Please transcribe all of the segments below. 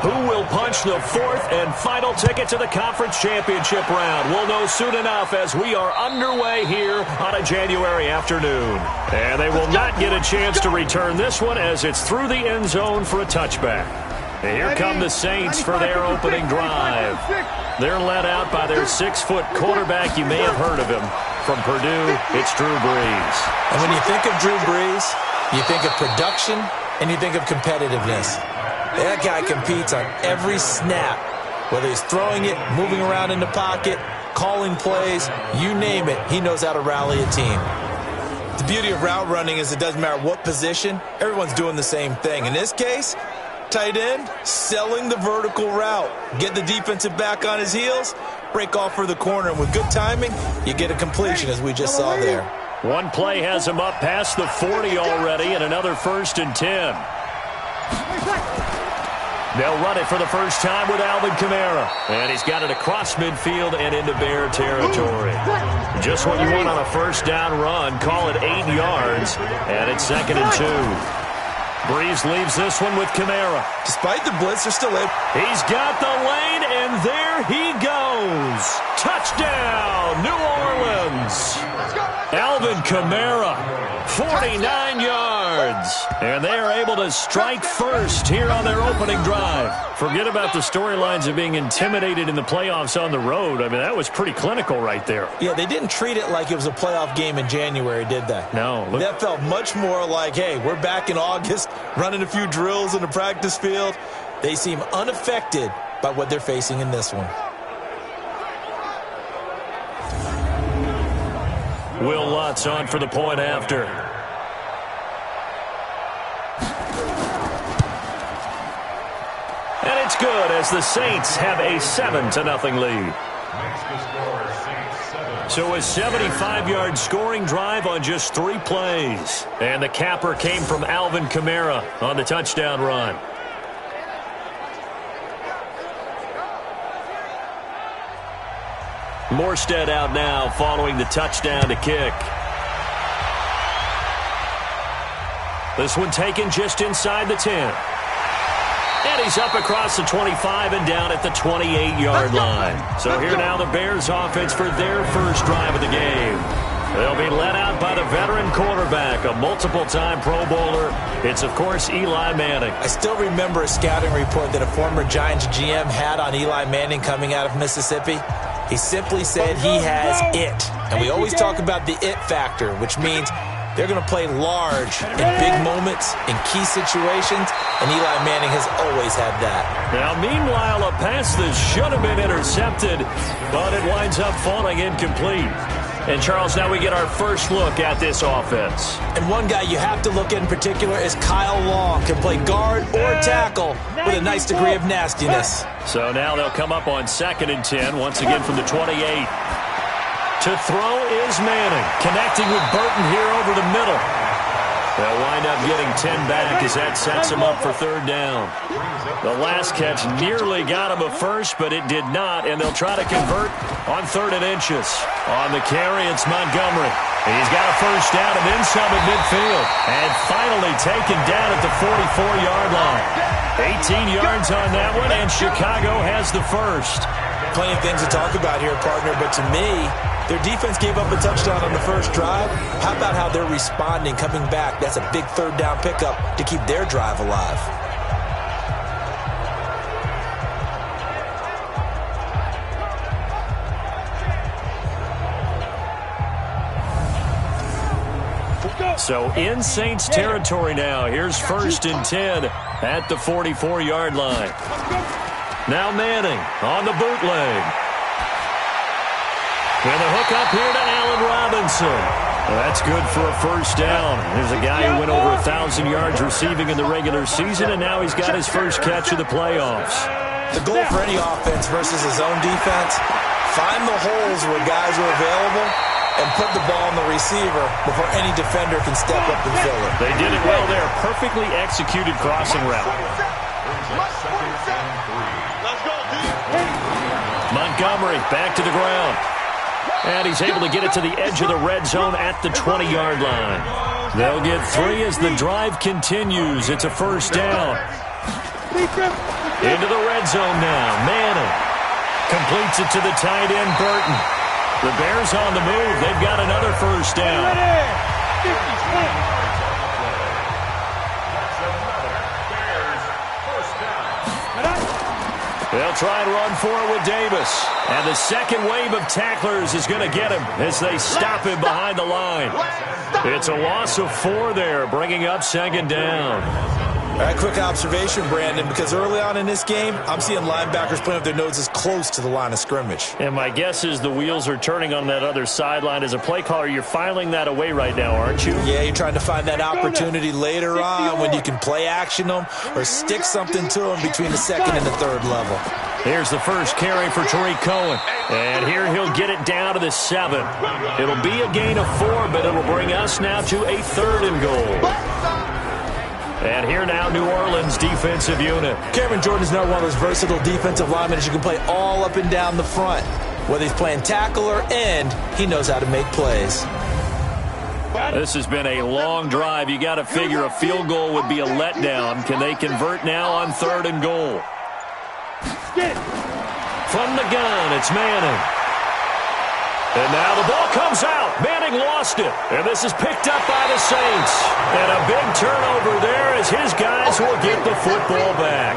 Who will punch the fourth and final ticket to the conference championship round? We'll know soon enough as we are underway here on a January afternoon. And they will not get a chance to return this one as it's through the end zone for a touchback. And here come the Saints for their opening drive. They're led out by their 6-foot quarterback. You may have heard of him. From Purdue, it's Drew Brees. And when you think of Drew Brees, you think of production and you think of competitiveness. That guy competes on every snap, whether he's throwing it, moving around in the pocket, calling plays, you name it, he knows how to rally a team. The beauty of route running is it doesn't matter what position, everyone's doing the same thing. In this case, tight end, selling the vertical route. Get the defensive back on his heels, break off for the corner, and with good timing, you get a completion as we just saw there. One play has him up past the 40 already, and another 1st and 10. They'll run it for the first time with Alvin Kamara. And he's got it across midfield and into Bear territory. Just what you want on a first down run. Call it 8 yards. And it's 2nd and 2. Brees leaves this one with Kamara. Despite the blitz, they're still able. He's got the lane, and there he goes. Touchdown, New Orleans. Alvin Kamara, 49 yards. And they are able to strike first here on their opening drive. Forget about the storylines of being intimidated in the playoffs on the road. I mean, that was pretty clinical right there. Yeah, they didn't treat it like it was a playoff game in January, did they? No. That felt much more like, hey, we're back in August, running a few drills in the practice field. They seem unaffected by what they're facing in this one. Will Lutz on for the point after. And it's good as the Saints have a 7-0 lead. So a 75-yard scoring drive on just 3 plays. And the capper came from Alvin Kamara on the touchdown run. Morstead out now following the touchdown to kick. This one taken just inside the 10. And he's up across the 25 and down at the 28-yard line. So here now the Bears offense for their first drive of the game. They'll be led out by the veteran quarterback, a multiple-time Pro Bowler. It's, of course, Eli Manning. I still remember a scouting report that a former Giants GM had on Eli Manning coming out of Mississippi. He simply said he has it. And we always talk about the it factor, which means they're going to play large in big moments, in key situations, and Eli Manning has always had that. Now, meanwhile, a pass that should have been intercepted, but it winds up falling incomplete. And, Charles, now we get our first look at this offense. And one guy you have to look at in particular is Kyle Long. Can play guard or tackle with a nice degree of nastiness. So now they'll come up on 2nd and 10, once again from the 28. To throw is Manning, connecting with Burton here over the middle. They'll wind up getting 10 back as that sets him up for 3rd down. The last catch nearly got him a first, but it did not, and they'll try to convert on 3rd and inches. On the carry, it's Montgomery. He's got a first down and then some at midfield. And finally taken down at the 44-yard line. 18 yards on that one, and Chicago has the first. Plenty of things to talk about here, partner, but to me, their defense gave up a touchdown on the first drive. How about how they're responding, coming back? That's a big 3rd down pickup to keep their drive alive. So in Saints territory now. Here's 1st and 10 at the 44-yard line. Now Manning on the bootleg. And the hook up here to Allen Robinson. Well, that's good for a first down. There's a guy who went over 1,000 yards receiving in the regular season, and now he's got his first catch of the playoffs. The goal for any offense versus his own defense, find the holes where guys are available and put the ball on the receiver before any defender can step up and fill it. They did it well there. Perfectly executed crossing route. Montgomery back to the ground. And he's able to get it to the edge of the red zone at the 20-yard line. They'll get 3 as the drive continues. It's a first down. Into the red zone now. Manning completes it to the tight end, Burton. The Bears on the move. They've got another first down. They'll try and run for it with Davis. And the second wave of tacklers is going to get him as they stop him behind the line. It's a loss of 4 there, bringing up second down. All right, quick observation, Brandon, because early on in this game, I'm seeing linebackers playing with their noses close to the line of scrimmage. And my guess is the wheels are turning on that other sideline. As a play caller, you're filing that away right now, aren't you? Yeah, you're trying to find that opportunity later on when you can play action them or stick something to them between the second and the third level. Here's the first carry for Tariq Cohen. And here he'll get it down to the 7. It'll be a gain of 4, but it'll bring us now to a 3rd and goal. And here now, New Orleans defensive unit. Cameron Jordan's now one of those versatile defensive linemen that you can play all up and down the front. Whether he's playing tackle or end, he knows how to make plays. This has been a long drive. You got to figure a field goal would be a letdown. Can they convert now on 3rd and goal? From the gun, it's Manning. And now the ball comes out. Manning lost it. And this is picked up by the Saints. And a big turnover there as his guys will get the football back.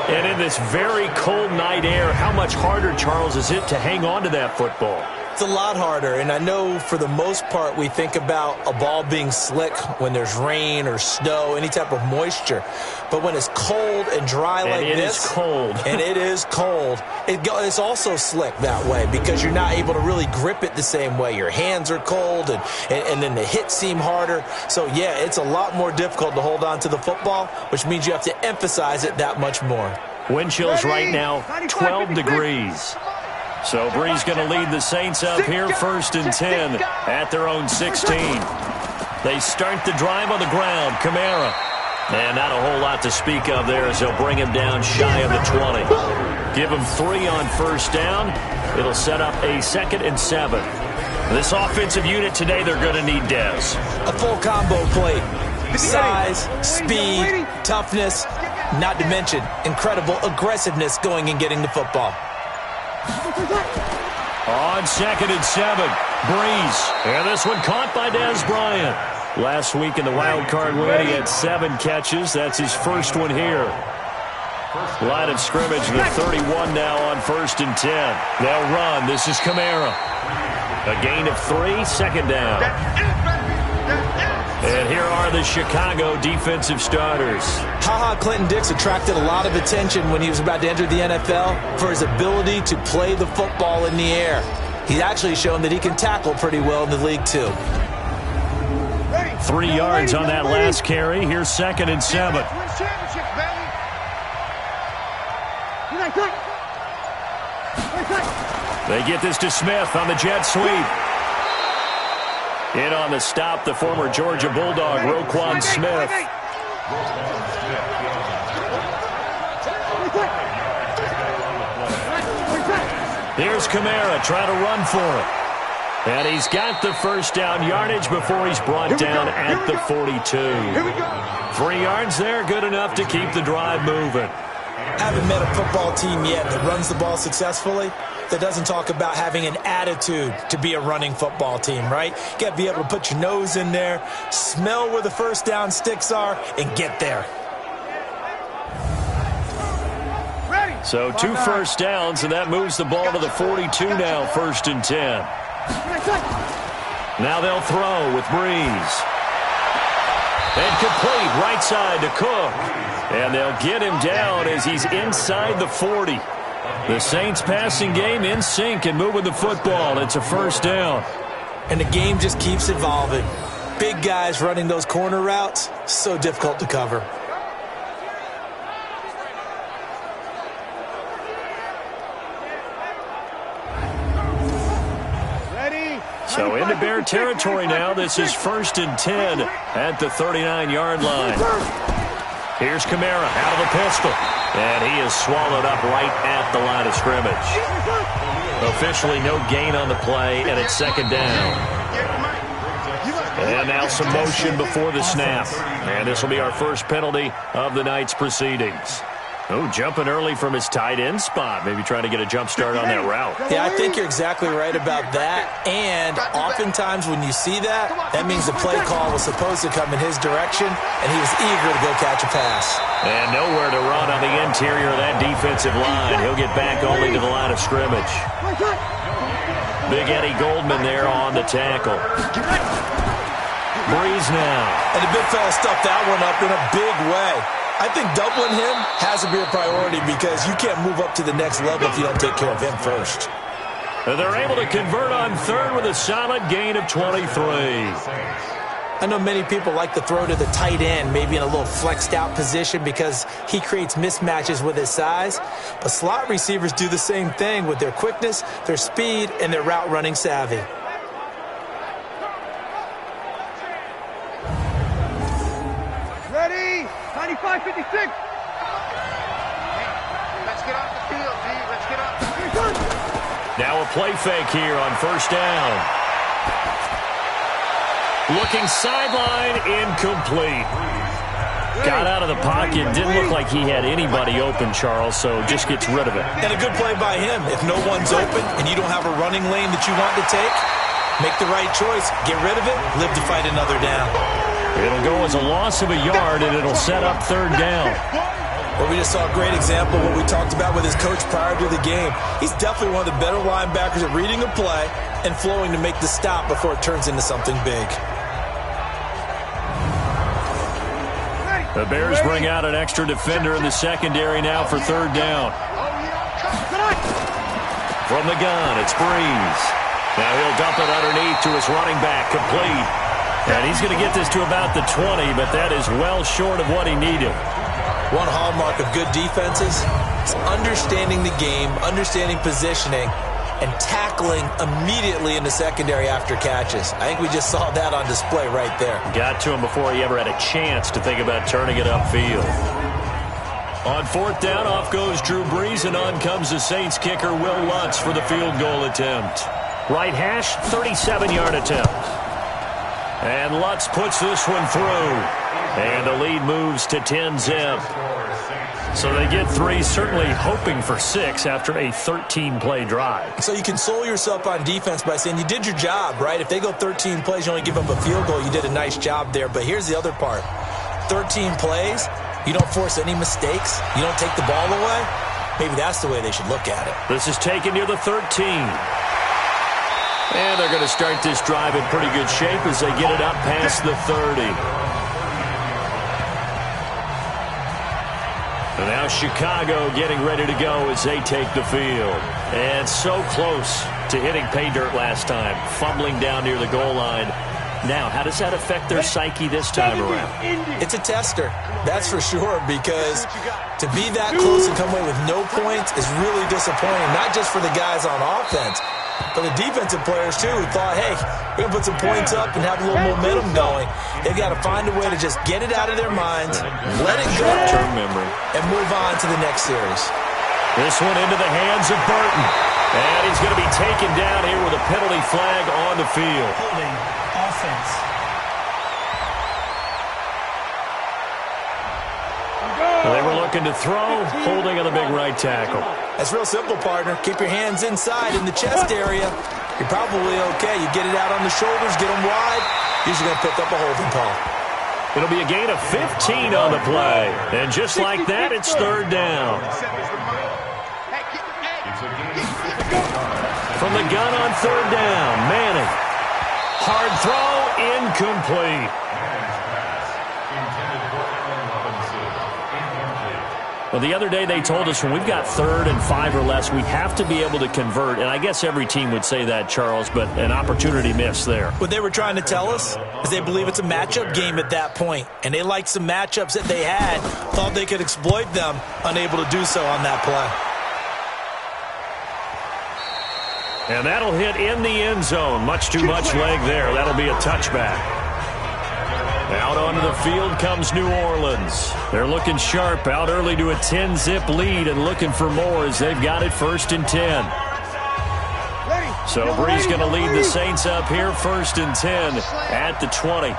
And in this very cold night air, how much harder, Charles, is it to hang on to that football? It's a lot harder, and I know for the most part we think about a ball being slick when there's rain or snow, any type of moisture. But when it's cold and dry like this, it is cold. And it is cold, it's also slick that way because you're not able to really grip it the same way. Your hands are cold, and then the hits seem harder. So, yeah, it's a lot more difficult to hold on to the football, which means you have to emphasize it that much more. Wind chills right now, 12 degrees. So Bree's going to lead the Saints up here, 1st and 10 at their own 16. They start the drive on the ground. Kamara. And not a whole lot to speak of there as they'll bring him down shy of the 20. Give him 3 on 1st down. It'll set up a 2nd and 7. This offensive unit today, they're going to need Dez. A full combo plate. Size, speed, toughness, not to mention incredible aggressiveness going and getting the football. On 2nd and 7, Breeze. And this one caught by Dez Bryant. Last week in the wild card win, he had 7 catches. That's his first one here. Line of scrimmage, the 31 now on 1st and 10. They'll run. This is Kamara. A gain of 3, 2nd down. And here are the Chicago defensive starters. Clinton-Dix attracted a lot of attention when he was about to enter the NFL for his ability to play the football in the air. He's actually shown that he can tackle pretty well in the league, too. 3 yards on that last carry. Here's 2nd and 7. They get this to Smith on the jet sweep. In on the stop, the former Georgia Bulldog, Roquan Smith. Here's Kamara trying to run for it. And he's got the first down yardage before he's brought down at the 42. 3 yards there, good enough to keep the drive moving. Haven't met a football team yet that runs the ball successfully that doesn't talk about having an attitude to be a running football team, right? You got to be able to put your nose in there, smell where the first down sticks are, and get there. So 2 first downs, and that moves the ball to the 42 now, 1st and 10. Now they'll throw with Breeze. And complete right side to Cook. And they'll get him down as he's inside the 40. The Saints passing game in sync and moving the football. It's a 1st down. And the game just keeps evolving. Big guys running those corner routes, so difficult to cover. So into Bear territory now. This is 1st and 10 at the 39-yard line. Here's Kamara out of the pistol. And he is swallowed up right at the line of scrimmage. Officially no gain on the play, and it's 2nd down. Now some motion before the snap. And this will be our first penalty of the night's proceedings. Oh, jumping early from his tight end spot. Maybe trying to get a jump start on that route. Yeah, I think you're exactly right about that. And oftentimes when you see that, that means the play call was supposed to come in his direction, and he was eager to go catch a pass. And nowhere to run on the interior of that defensive line. He'll get back only to the line of scrimmage. Big Eddie Goldman there on the tackle. Breeze now. And the big fella stuffed that one up in a big way. I think doubling him has to be a priority because you can't move up to the next level if you don't take care of him first. They're able to convert on third with a solid gain of 23. I know many people like to throw to the tight end, maybe in a little flexed out position because he creates mismatches with his size. But slot receivers do the same thing with their quickness, their speed, and their route running savvy. Ready? 95-56. Let's get off the field, G. Let's get off the field. Now a play fake here on first down. Looking sideline, incomplete. Got out of the pocket. Didn't look like he had anybody open, Charles, so just gets rid of it. And a good play by him. If no one's open and you don't have a running lane that you want to take, make the right choice. Get rid of it. Live to fight another down. It'll go as a loss of a yard, and it'll set up third down. Well, we just saw a great example of what we talked about with his coach prior to the game. He's definitely one of the better linebackers at reading a play and flowing to make the stop before it turns into something big. The Bears bring out an extra defender in the secondary now for third down. From the gun, it's Breeze. Now he'll dump it underneath to his running back, complete. And he's going to get this to about the 20, but that is well short of what he needed. One hallmark of good defenses is understanding the game, understanding positioning, and tackling immediately in the secondary after catches. I think we just saw that on display right there. Got to him before he ever had a chance to think about turning it upfield. On fourth down, off goes Drew Brees, and on comes the Saints kicker, Will Lutz, for the field goal attempt. Right hash, 37-yard attempt. And Lutz puts this one through. And the lead moves to 10-zip. So they get three, certainly hoping for six after a 13-play drive. So you console yourself on defense by saying you did your job, right? If they go 13 plays, you only give up a field goal, you did a nice job there. But here's the other part. 13 plays, you don't force any mistakes, you don't take the ball away. Maybe that's the way they should look at it. This is taken near the 13. And they're going to start this drive in pretty good shape as they get it up past the 30. And now Chicago getting ready to go as they take the field. And so close to hitting pay dirt last time, fumbling down near the goal line. Now, how does that affect their psyche this time around? It's a tester, that's for sure, because to be that close and come away with no points is really disappointing, not just for the guys on offense, but the defensive players, too, who thought, hey, we're going to put some points up and have a little momentum going. They've got to find a way to just get it out of their minds, let it go, and move on to the next series. This one into the hands of Burton. And he's going to be taken down here with a penalty flag on the field. Holding offense. They were looking to throw, holding on the big right tackle. That's real simple, partner. Keep your hands inside in the chest area. You're probably okay. You get it out on the shoulders, get them wide. Usually going to pick up a holding call. It'll be a gain of 15 on the play. And just like that, it's third down. From the gun on third down, Manning. Hard throw, incomplete. Well, the other day they told us when we've got third and 5 or less, we have to be able to convert. And I guess every team would say that, Charles, but an opportunity missed there. What they were trying to tell us is they believe it's a matchup game at that point. And they liked some matchups that they had, thought they could exploit them, unable to do so on that play. And that'll hit in the end zone. Much too much leg there. That'll be a touchback. Out onto the field comes New Orleans. They're looking sharp, out early to a 10-zip lead and looking for more as they've got it 1st and 10. Ready? So Brees going to lead the Saints up here, 1st and 10 at the 20.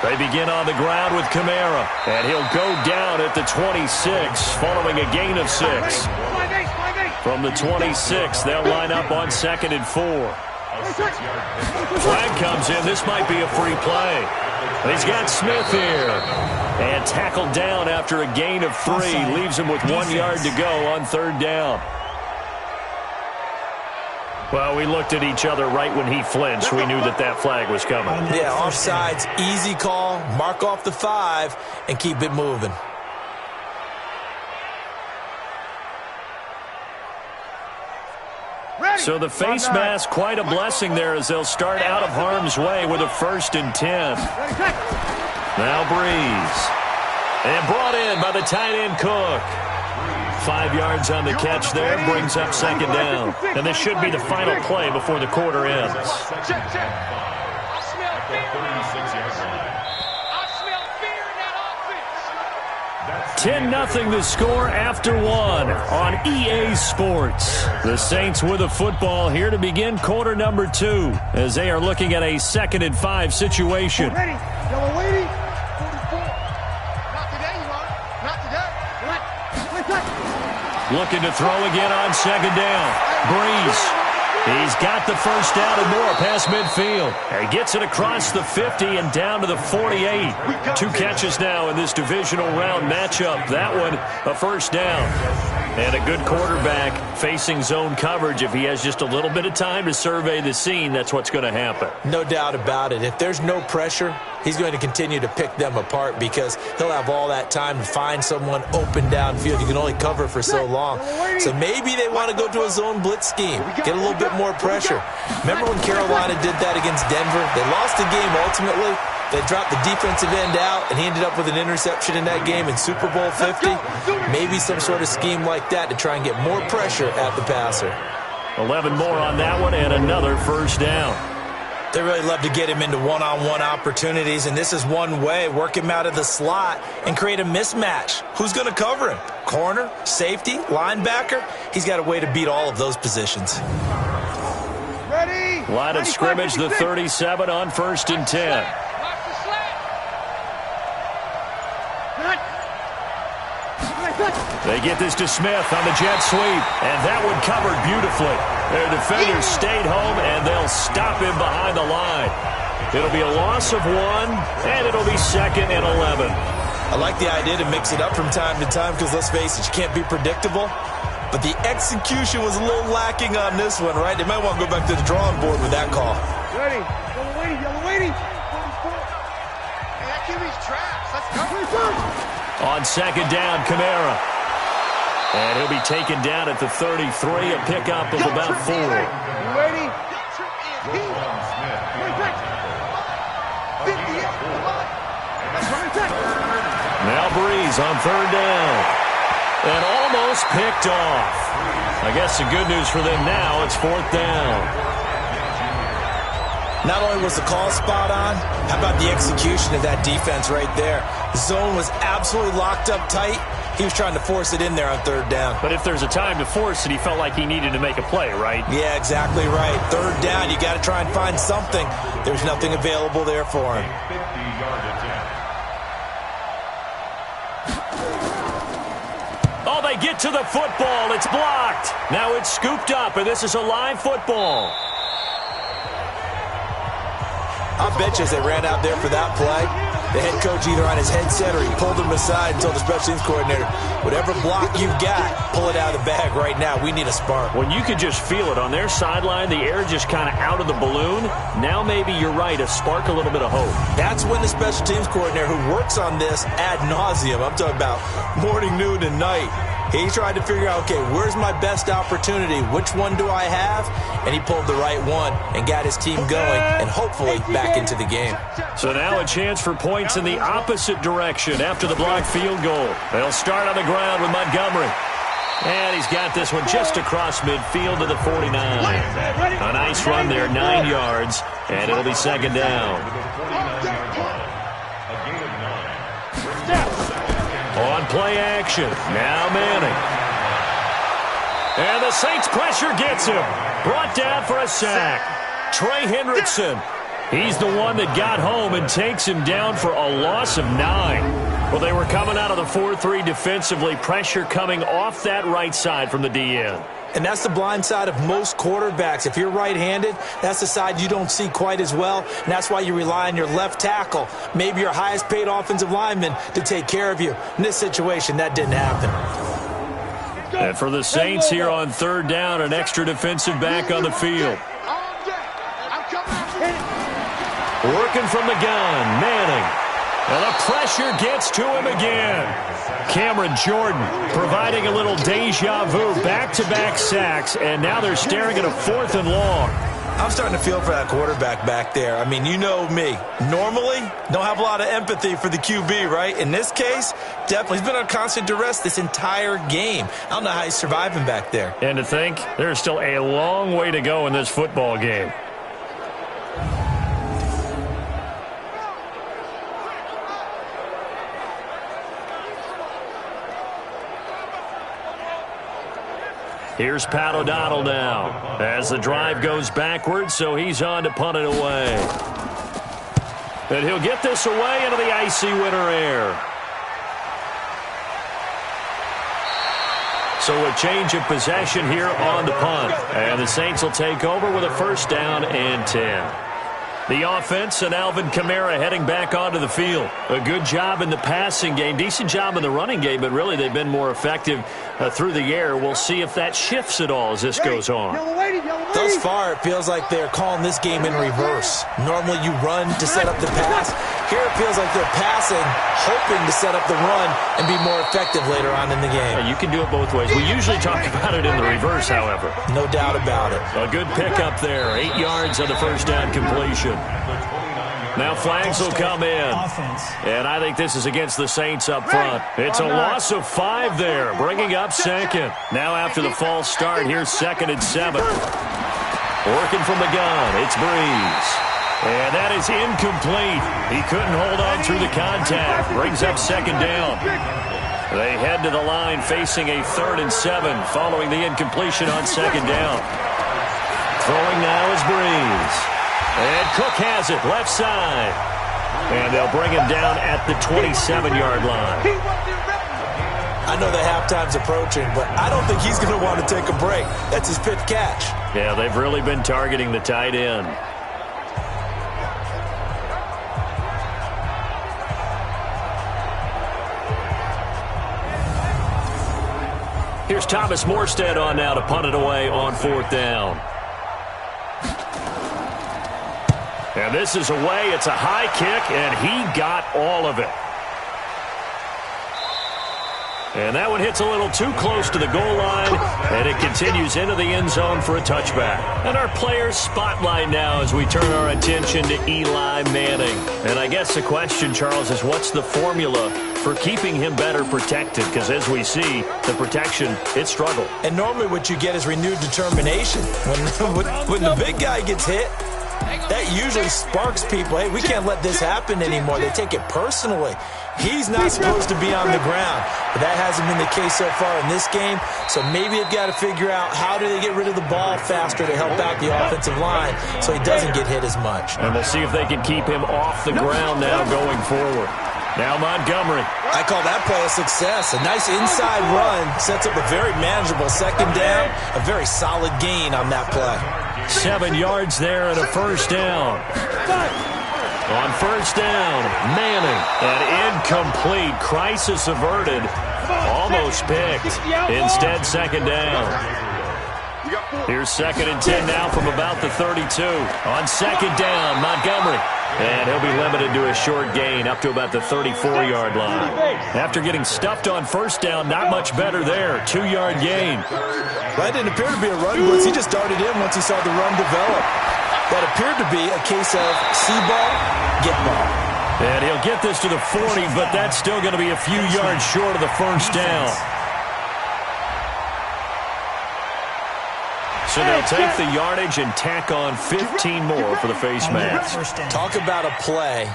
They begin on the ground with Kamara, and he'll go down at the 26 following a gain of 6. From the 26, they'll line up on 2nd and 4. Flag comes in. This might be a free play. He's got Smith here. And tackled down after a gain of 3. Leaves him with 1 yard to go on 3rd down. Well, we looked at each other right when he flinched. We knew that that flag was coming. Yeah, offsides, easy call. Mark off the 5 and keep it moving. So the face mask, quite a blessing there as they'll start out of harm's way with a 1st and 10. Now Brees. And brought in by the tight end Cook. 5 yards on the catch there, brings up 2nd down. And this should be the final play before the quarter ends. Check. I smell fear. I smell fear in that offense. 10-0 the score after 1 on EA Sports. The Saints with a football here to begin quarter number 2 as they are looking at a 2nd and 5 situation. Ready. Yellow lady. 44. Not today, you are. Not today. What? Looking to throw again on 2nd down. Brees. He's got the 1st down and more past midfield. He gets it across the 50 and down to the 48. 2 catches now in this divisional round matchup. That one, a 1st down. And a good quarterback facing zone coverage. If he has just a little bit of time to survey the scene, that's what's going to happen. No doubt about it. If there's no pressure, he's going to continue to pick them apart because he'll have all that time to find someone open downfield. You can only cover for so long. So maybe they want to go to a zone blitz scheme, get a little bit more pressure. Remember when Carolina did that against Denver? They lost the game ultimately. They dropped the defensive end out, and he ended up with an interception in that game in Super Bowl 50. Maybe some sort of scheme like that to try and get more pressure at the passer. 11 more on that one and another 1st down. They really love to get him into one-on-one opportunities, and this is one way. Work him out of the slot and create a mismatch. Who's going to cover him? Corner, safety, linebacker? He's got a way to beat all of those positions. Ready. Line of scrimmage, the 37 on 1st and 10. They get this to Smith on the jet sweep, and that one covered beautifully. Their defenders stayed home, and they'll stop him behind the line. It'll be a loss of 1, and it'll be 2nd and 11. I like the idea to mix it up from time to time because, let's face it, you can't be predictable. But the execution was a little lacking on this one, right? They might want to go back to the drawing board with that call. Ready. Yellow lady. 44. Hey, that QB's traps. Let's go. On 2nd down, Kamara. And he'll be taken down at the 33, a pickup of about 4. Ready? Now Brees on 3rd down. And almost picked off. I guess the good news for them now, it's 4th down. Not only was the call spot on, how about the execution of that defense right there? The zone was absolutely locked up tight. He was trying to force it in there on 3rd down. But if there's a time to force it, he felt like he needed to make a play, right? Yeah, exactly right. 3rd down, you got to try and find something. There's nothing available there for him. Oh, they get to the football. It's blocked. Now it's scooped up, and this is a live football. I'll bet you as they ran out there for that play, the head coach either on his headset or he pulled him aside and told the special teams coordinator, whatever block you've got, pull it out of the bag right now. We need a spark. When you could just feel it on their sideline, the air just kind of out of the balloon. Now maybe you're right, a spark, a little bit of hope. That's when the special teams coordinator who works on this ad nauseum, I'm talking about morning, noon, and night, he tried to figure out, okay, where's my best opportunity? Which one do I have? And he pulled the right one and got his team going and hopefully back into the game. So now a chance for points in the opposite direction after the blocked field goal. They'll start on the ground with Montgomery. And he's got this one just across midfield to the 49. A nice run there, 9 yards, and it'll be 2nd down. On play action, now Manning. And the Saints pressure gets him. Brought down for a sack. Trey Hendrickson. He's the one that got home and takes him down for a loss of 9. Well, they were coming out of the 4-3 defensively. Pressure coming off that right side from the DN. And that's the blind side of most quarterbacks. If you're right-handed, that's the side you don't see quite as well. And that's why you rely on your left tackle, maybe your highest-paid offensive lineman, to take care of you. In this situation, that didn't happen. And for the Saints here on 3rd down, an extra defensive back on the field. Working from the gun, Manning. And the pressure gets to him again. Cameron Jordan providing a little deja vu, back-to-back sacks, and now they're staring at a 4th and long. I'm starting to feel for that quarterback back there. I mean, you know me. Normally, don't have a lot of empathy for the QB, right? In this case, definitely. He's been on constant duress this entire game. I don't know how he's surviving back there. And to think, there's still a long way to go in this football game. Here's Pat O'Donnell now as the drive goes backwards, so he's on to punt it away. And he'll get this away into the icy winter air. So a change of possession here on the punt. And the Saints will take over with a 1st down and 10. The offense and Alvin Kamara heading back onto the field. A good job in the passing game, decent job in the running game, but really they've been more effective through the air. We'll see if that shifts at all as this goes on. Thus far, it feels like they're calling this game in reverse. Normally you run to set up the pass. Here it feels like they're passing, hoping to set up the run and be more effective later on in the game. You can do it both ways. We usually talk about it in the reverse, however. No doubt about it. A good pickup there. 8 yards on the 1st down completion. Now flags will come in. And I think this is against the Saints up front. It's a loss of 5 there, bringing up 2nd. Now after the false start, here's 2nd and 7. Working from the gun, it's Breeze. And that is incomplete. He couldn't hold on through the contact. Brings up 2nd down. They head to the line facing a 3rd and 7 following the incompletion on 2nd down. Throwing now is Breeze. And Cook has it, left side. And they'll bring him down at the 27-yard line. I know the halftime's approaching, but I don't think he's going to want to take a break. That's his 5th catch. Yeah, they've really been targeting the tight end. Here's Thomas Morstead on now to punt it away on 4th down. And this is away. It's a high kick, and he got all of it. And that one hits a little too close to the goal line, and it continues into the end zone for a touchback. And our players spotlight now as we turn our attention to Eli Manning. And I guess the question, Charles, is what's the formula for keeping him better protected? Because as we see, the protection, it struggled. And normally what you get is renewed determination. When the big guy gets hit, that usually sparks people. Hey, we can't let this happen anymore. They take it personally. He's not supposed to be on the ground, but that hasn't been the case so far in this game. So maybe they've got to figure out how do they get rid of the ball faster to help out the offensive line so he doesn't get hit as much. And we'll see if they can keep him off the ground now going forward. Now Montgomery. I call that play a success. A nice inside run sets up a very manageable 2nd down. A very solid gain on that play. 7 yards there and a 1st down. On 1st down, Manning. And incomplete. Crisis averted. Almost picked. Instead, 2nd down. Here's 2nd and 10 now from about the 32. On 2nd down, Montgomery. And he'll be limited to a short gain up to about the 34-yard line. After getting stuffed on 1st down, not much better there. 2-yard gain. That didn't appear to be a run blitz. He just darted in once he saw the run develop. That appeared to be a case of see ball, get ball. And he'll get this to the 40, but that's still going to be a few yards short of the 1st down. So they'll take the yardage and tack on 15 more for the face mask. Talk about a play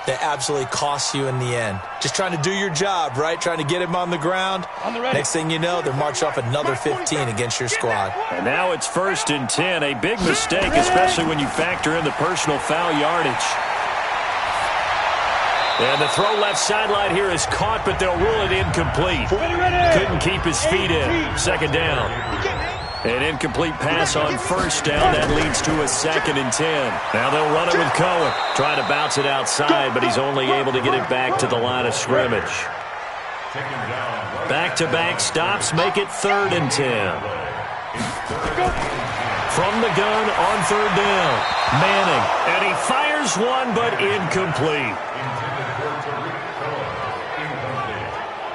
that absolutely costs you in the end. Just trying to do your job, right? Trying to get him on the ground. Next thing you know, they're marching off another 15 against your squad. And now it's 1st and 10. A big mistake, especially when you factor in the personal foul yardage. And the throw left sideline here is caught, but they'll rule it incomplete. Couldn't keep his feet in. 2nd down. An incomplete pass on 1st down. That leads to a 2nd and 10. Now they'll run it with Cohen. Trying to bounce it outside, but he's only able to get it back to the line of scrimmage. Back-to-back stops make it 3rd and 10. From the gun on 3rd down. Manning. And he fires one, but incomplete.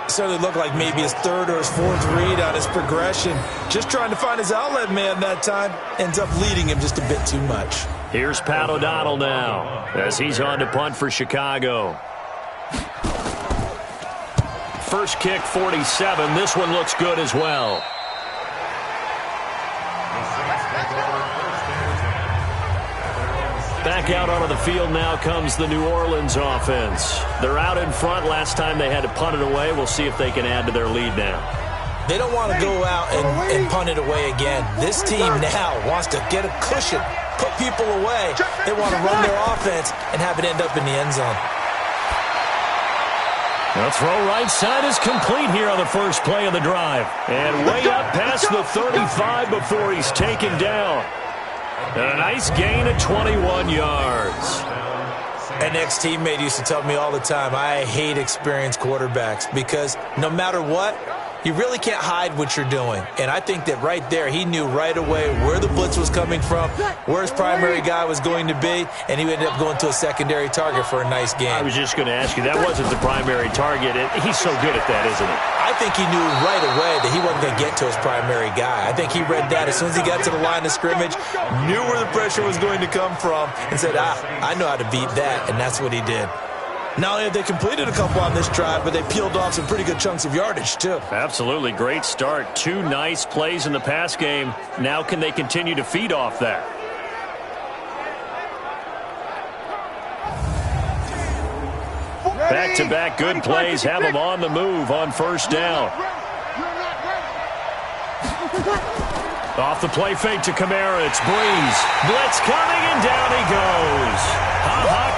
Certainly looked like maybe his 3rd or his 4th read on his progression. Just trying to find his outlet man that time. Ends up leading him just a bit too much. Here's Pat O'Donnell now as he's on to punt for Chicago. First kick, 47. This one looks good as well. Back out onto the field now comes the New Orleans offense. They're out in front. Last time they had to punt it away. We'll see if they can add to their lead now. They don't want to go out and punt it away again. This team now wants to get a cushion, put people away. They want to run their offense and have it end up in the end zone. The throw right side is complete here on the first play of the drive. And way up past the 35 before he's taken down. A nice gain of 21 yards. An ex-teammate used to tell me all the time, I hate experienced quarterbacks because no matter what, you really can't hide what you're doing. And I think that right there, he knew right away where the blitz was coming from, where his primary guy was going to be, and he ended up going to a secondary target for a nice game. I was just going to ask you, that wasn't the primary target. He's so good at that, isn't he? I think he knew right away that he wasn't going to get to his primary guy. I think he read that as soon as he got to the line of scrimmage, knew where the pressure was going to come from, and said, I know how to beat that, and that's what he did. Not only have they completed a couple on this drive, but they peeled off some pretty good chunks of yardage, too. Absolutely. Great start. 2 nice plays in the pass game. Now can they continue to feed off that? Back-to-back good plays have them on the move on 1st down. Off the play fake to Kamara. It's Breeze. Blitz coming, and down he goes.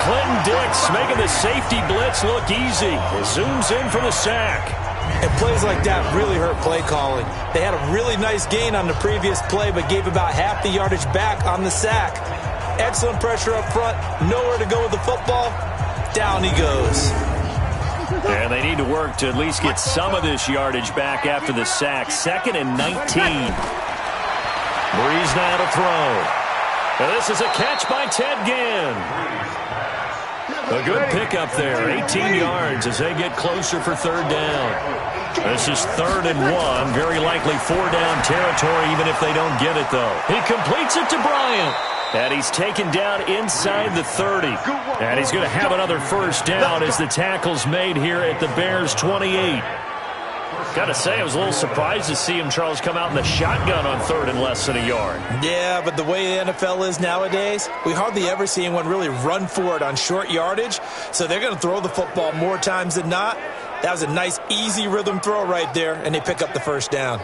Clinton Dix making the safety blitz look easy. It zooms in for the sack. And plays like that really hurt play calling. They had a really nice gain on the previous play, but gave about half the yardage back on the sack. Excellent pressure up front. Nowhere to go with the football. Down he goes. And they need to work to at least get some of this yardage back after the sack. 2nd and 19. Breeze now to throw. Now this is a catch by Ted Ginn. A good pickup there. 18 yards as they get closer for 3rd down. This is 3rd and 1. Very likely 4-down territory even if they don't get it, though. He completes it to Bryant. And he's taken down inside the 30. And he's going to have another 1st down as the tackle's made here at the Bears' 28. Got to say, I was a little surprised to see him, Charles, come out in the shotgun on 3rd and less than a yard. Yeah, but the way the NFL is nowadays, we hardly ever see anyone really run for it on short yardage. So they're going to throw the football more times than not. That was a nice, easy rhythm throw right there, and they pick up the 1st down.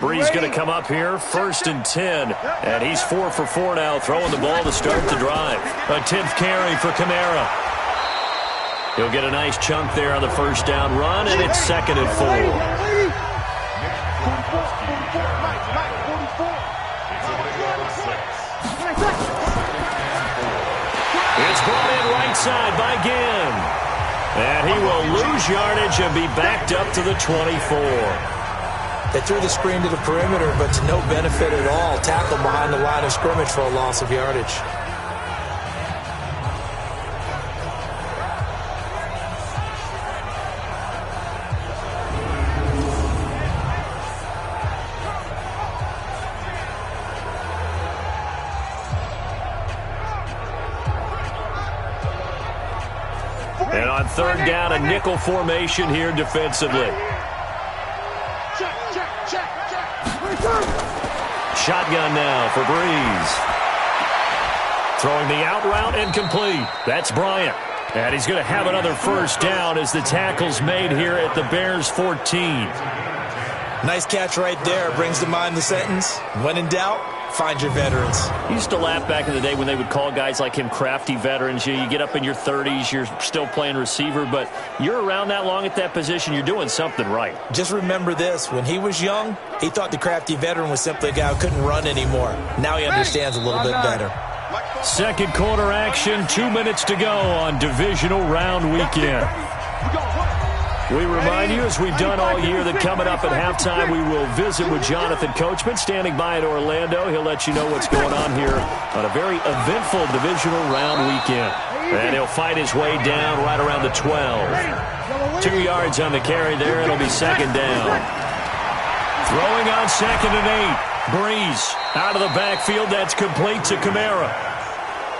Breeze going to come up here, 1st and 10. And he's 4 for 4 now, throwing the ball to start the drive. A 10th carry for Kamara. He'll get a nice chunk there on the 1st down run, and it's 2nd and 4. It's brought in right side by Ginn. And he will lose yardage and be backed up to the 24. They threw the screen to the perimeter, but to no benefit at all. Tackled behind the line of scrimmage for a loss of yardage. And on 3rd down, a nickel formation here defensively. Shotgun now for Breeze. Throwing the out route and complete. That's Bryant. And he's going to have another first down as the tackle's made here at the Bears 14. Nice catch right there. Brings to mind the sentence, when in doubt, find your veterans. You used to laugh back in the day when they would call guys like him crafty veterans. You get up in your 30s, you're still playing receiver, but you're around that long at that position, you're doing something right. Just remember this. When he was young, he thought the crafty veteran was simply a guy who couldn't run anymore. Now he understands a little bit better. Second quarter action, 2 minutes to go on divisional round weekend. We remind you, as we've done all year, that coming up at halftime, we will visit with Jonathan Coachman, standing by in Orlando. He'll let you know what's going on here on a very eventful divisional round weekend. And he'll fight his way down right around the 12. 2 yards on the carry there. It'll be second down. Throwing on second and 8. Breeze out of the backfield. That's complete to Kamara.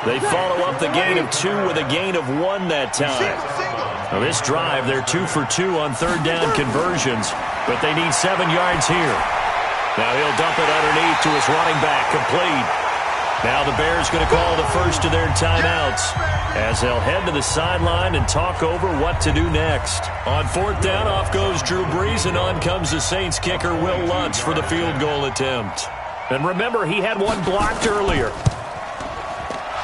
They follow up the gain of 2 with a gain of 1 that time. Now this drive, they're 2 for 2 on third down conversions, but they need 7 yards here. Now he'll dump it underneath to his running back, complete. Now the Bears going to call the first of their timeouts as they'll head to the sideline and talk over what to do next. On fourth down, off goes Drew Brees, and on comes the Saints kicker, Will Lutz, for the field goal attempt. And remember, he had one blocked earlier.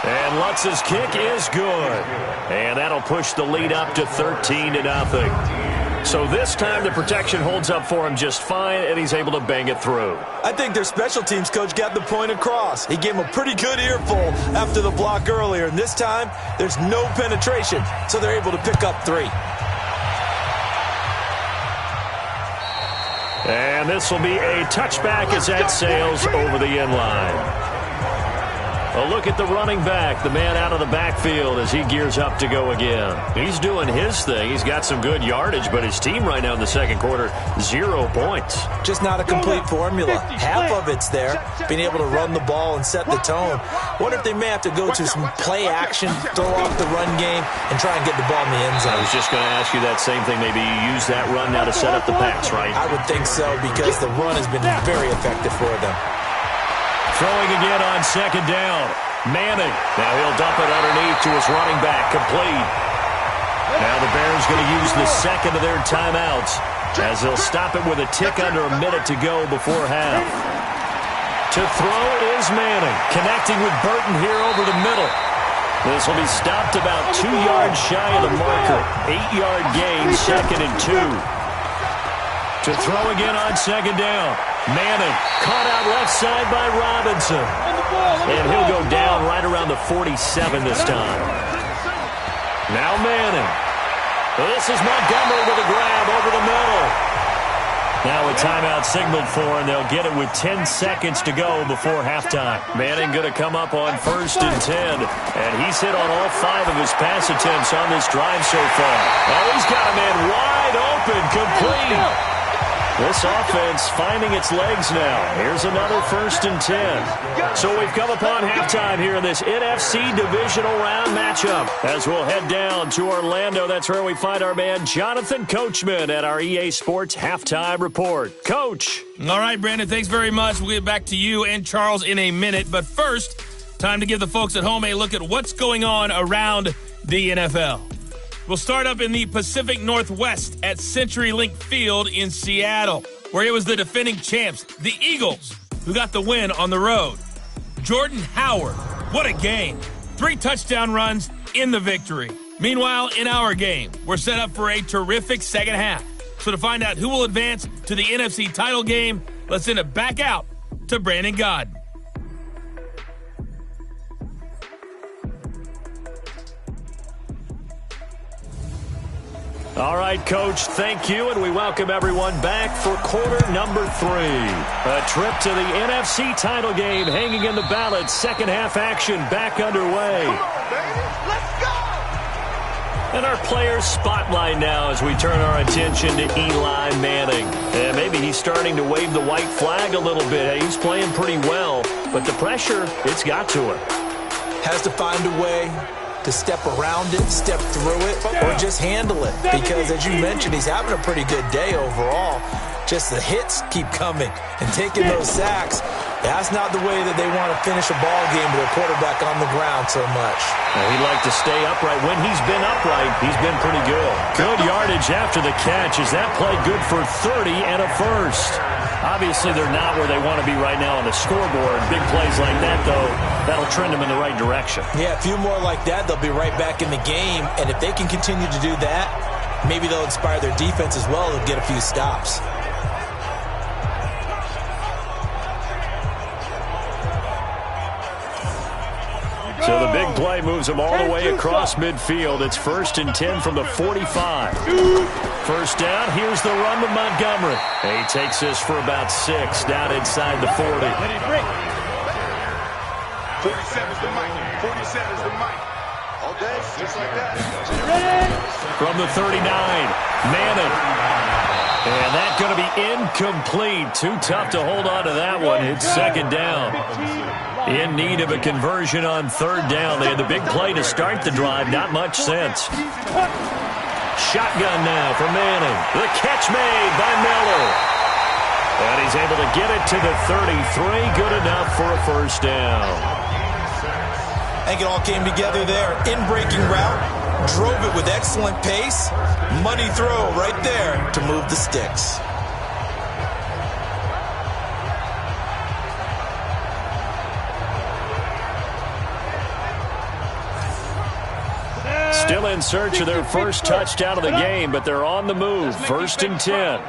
And Lutz's kick is good. And that'll push the lead up to 13-0. So this time the protection holds up for him just fine, and he's able to bang it through. I think their special teams coach got the point across. He gave him a pretty good earful after the block earlier, and this time there's no penetration, so they're able to pick up 3. And this will be a touchback as that sails over the end line. A look at the running back, the man out of the backfield as he gears up to go again. He's doing his thing. He's got some good yardage, but his team right now in the second quarter, 0 points. Just not a complete formula. Half of it's there, being able to run the ball and set the tone. Wonder if they may have to go to some play action, throw off the run game, and try and get the ball in the end zone. I was just going to ask you that same thing. Maybe you use that run now to set up the pass, right? I would think so, because the run has been very effective for them. Throwing again on second down. Manning. Now he'll dump it underneath to his running back. Complete. Now the Bears going to use the second of their timeouts as they'll stop it with a tick under a minute to go before half. To throw is Manning. Connecting with Burton here over the middle. This will be stopped about 2 yards shy of the marker. 8-yard gain, second and 2. To throw again on second down. Manning caught out left side by Robinson. And he'll go down right around the 47 this time. Now Manning. This is Montgomery with a grab over the middle. Now a timeout signaled for, and they'll get it with 10 seconds to go before halftime. Manning going to come up on 1st and 10. And he's hit on all 5 of his pass attempts on this drive so far. Oh, he's got a man wide open, complete. This offense finding its legs now. Here's another 1st and 10. So we've come upon halftime here in this NFC divisional round matchup. As we'll head down to Orlando, that's where we find our man Jonathan Coachman at our EA Sports Halftime Report. Coach. All right, Brandon, thanks very much. We'll get back to you and Charles in a minute. But first, time to give the folks at home a look at what's going on around the NFL. We'll start up in the Pacific Northwest at CenturyLink Field in Seattle, where it was the defending champs, the Eagles, who got the win on the road. Jordan Howard, what a game. 3 touchdown runs in the victory. Meanwhile, in our game, we're set up for a terrific second half. So to find out who will advance to the NFC title game, let's send it back out to Brandon Godden. All right, Coach, thank you, and we welcome everyone back for quarter number 3. A trip to the NFC title game hanging in the balance. Second half action back underway. Come on, baby. Let's go! And our players spotlight now as we turn our attention to Eli Manning. And maybe he's starting to wave the white flag a little bit. Hey, he's playing pretty well, but the pressure, it's got to him. Has to find a way to step around it, step through it, or just handle it. Because, as you mentioned, he's having a pretty good day overall. Just the hits keep coming and taking those sacks. That's not the way that they want to finish a ball game with their quarterback on the ground so much. Well, he'd like to stay upright. When he's been upright, he's been pretty good. Good yardage after the catch. Is that play good for 30 and a first? Obviously, they're not where they want to be right now on the scoreboard. Big plays like that, though, that'll trend them in the right direction. Yeah, a few more like that, they'll be right back in the game. And if they can continue to do that, maybe they'll inspire their defense as well to get a few stops. So the big play moves them all the way across midfield. It's 1st and 10 from the 45. First down, here's the run to Montgomery. He takes this for about 6 down inside the 40. 47's the mic. 47's the mic. All day, just like that. From the 39, Manning. And that's going to be incomplete. Too tough to hold on to that one. It's 2nd down. In need of a conversion on 3rd down. They had the big play to start the drive. Not much sense. Shotgun now for Manning. The catch made by Miller. And he's able to get it to the 33. Good enough for a first down. I think it all came together there. In-breaking route. Drove it with excellent pace. Money throw right there to move the sticks. Still in search of their first touchdown of the game, but they're on the move. 1st and 10.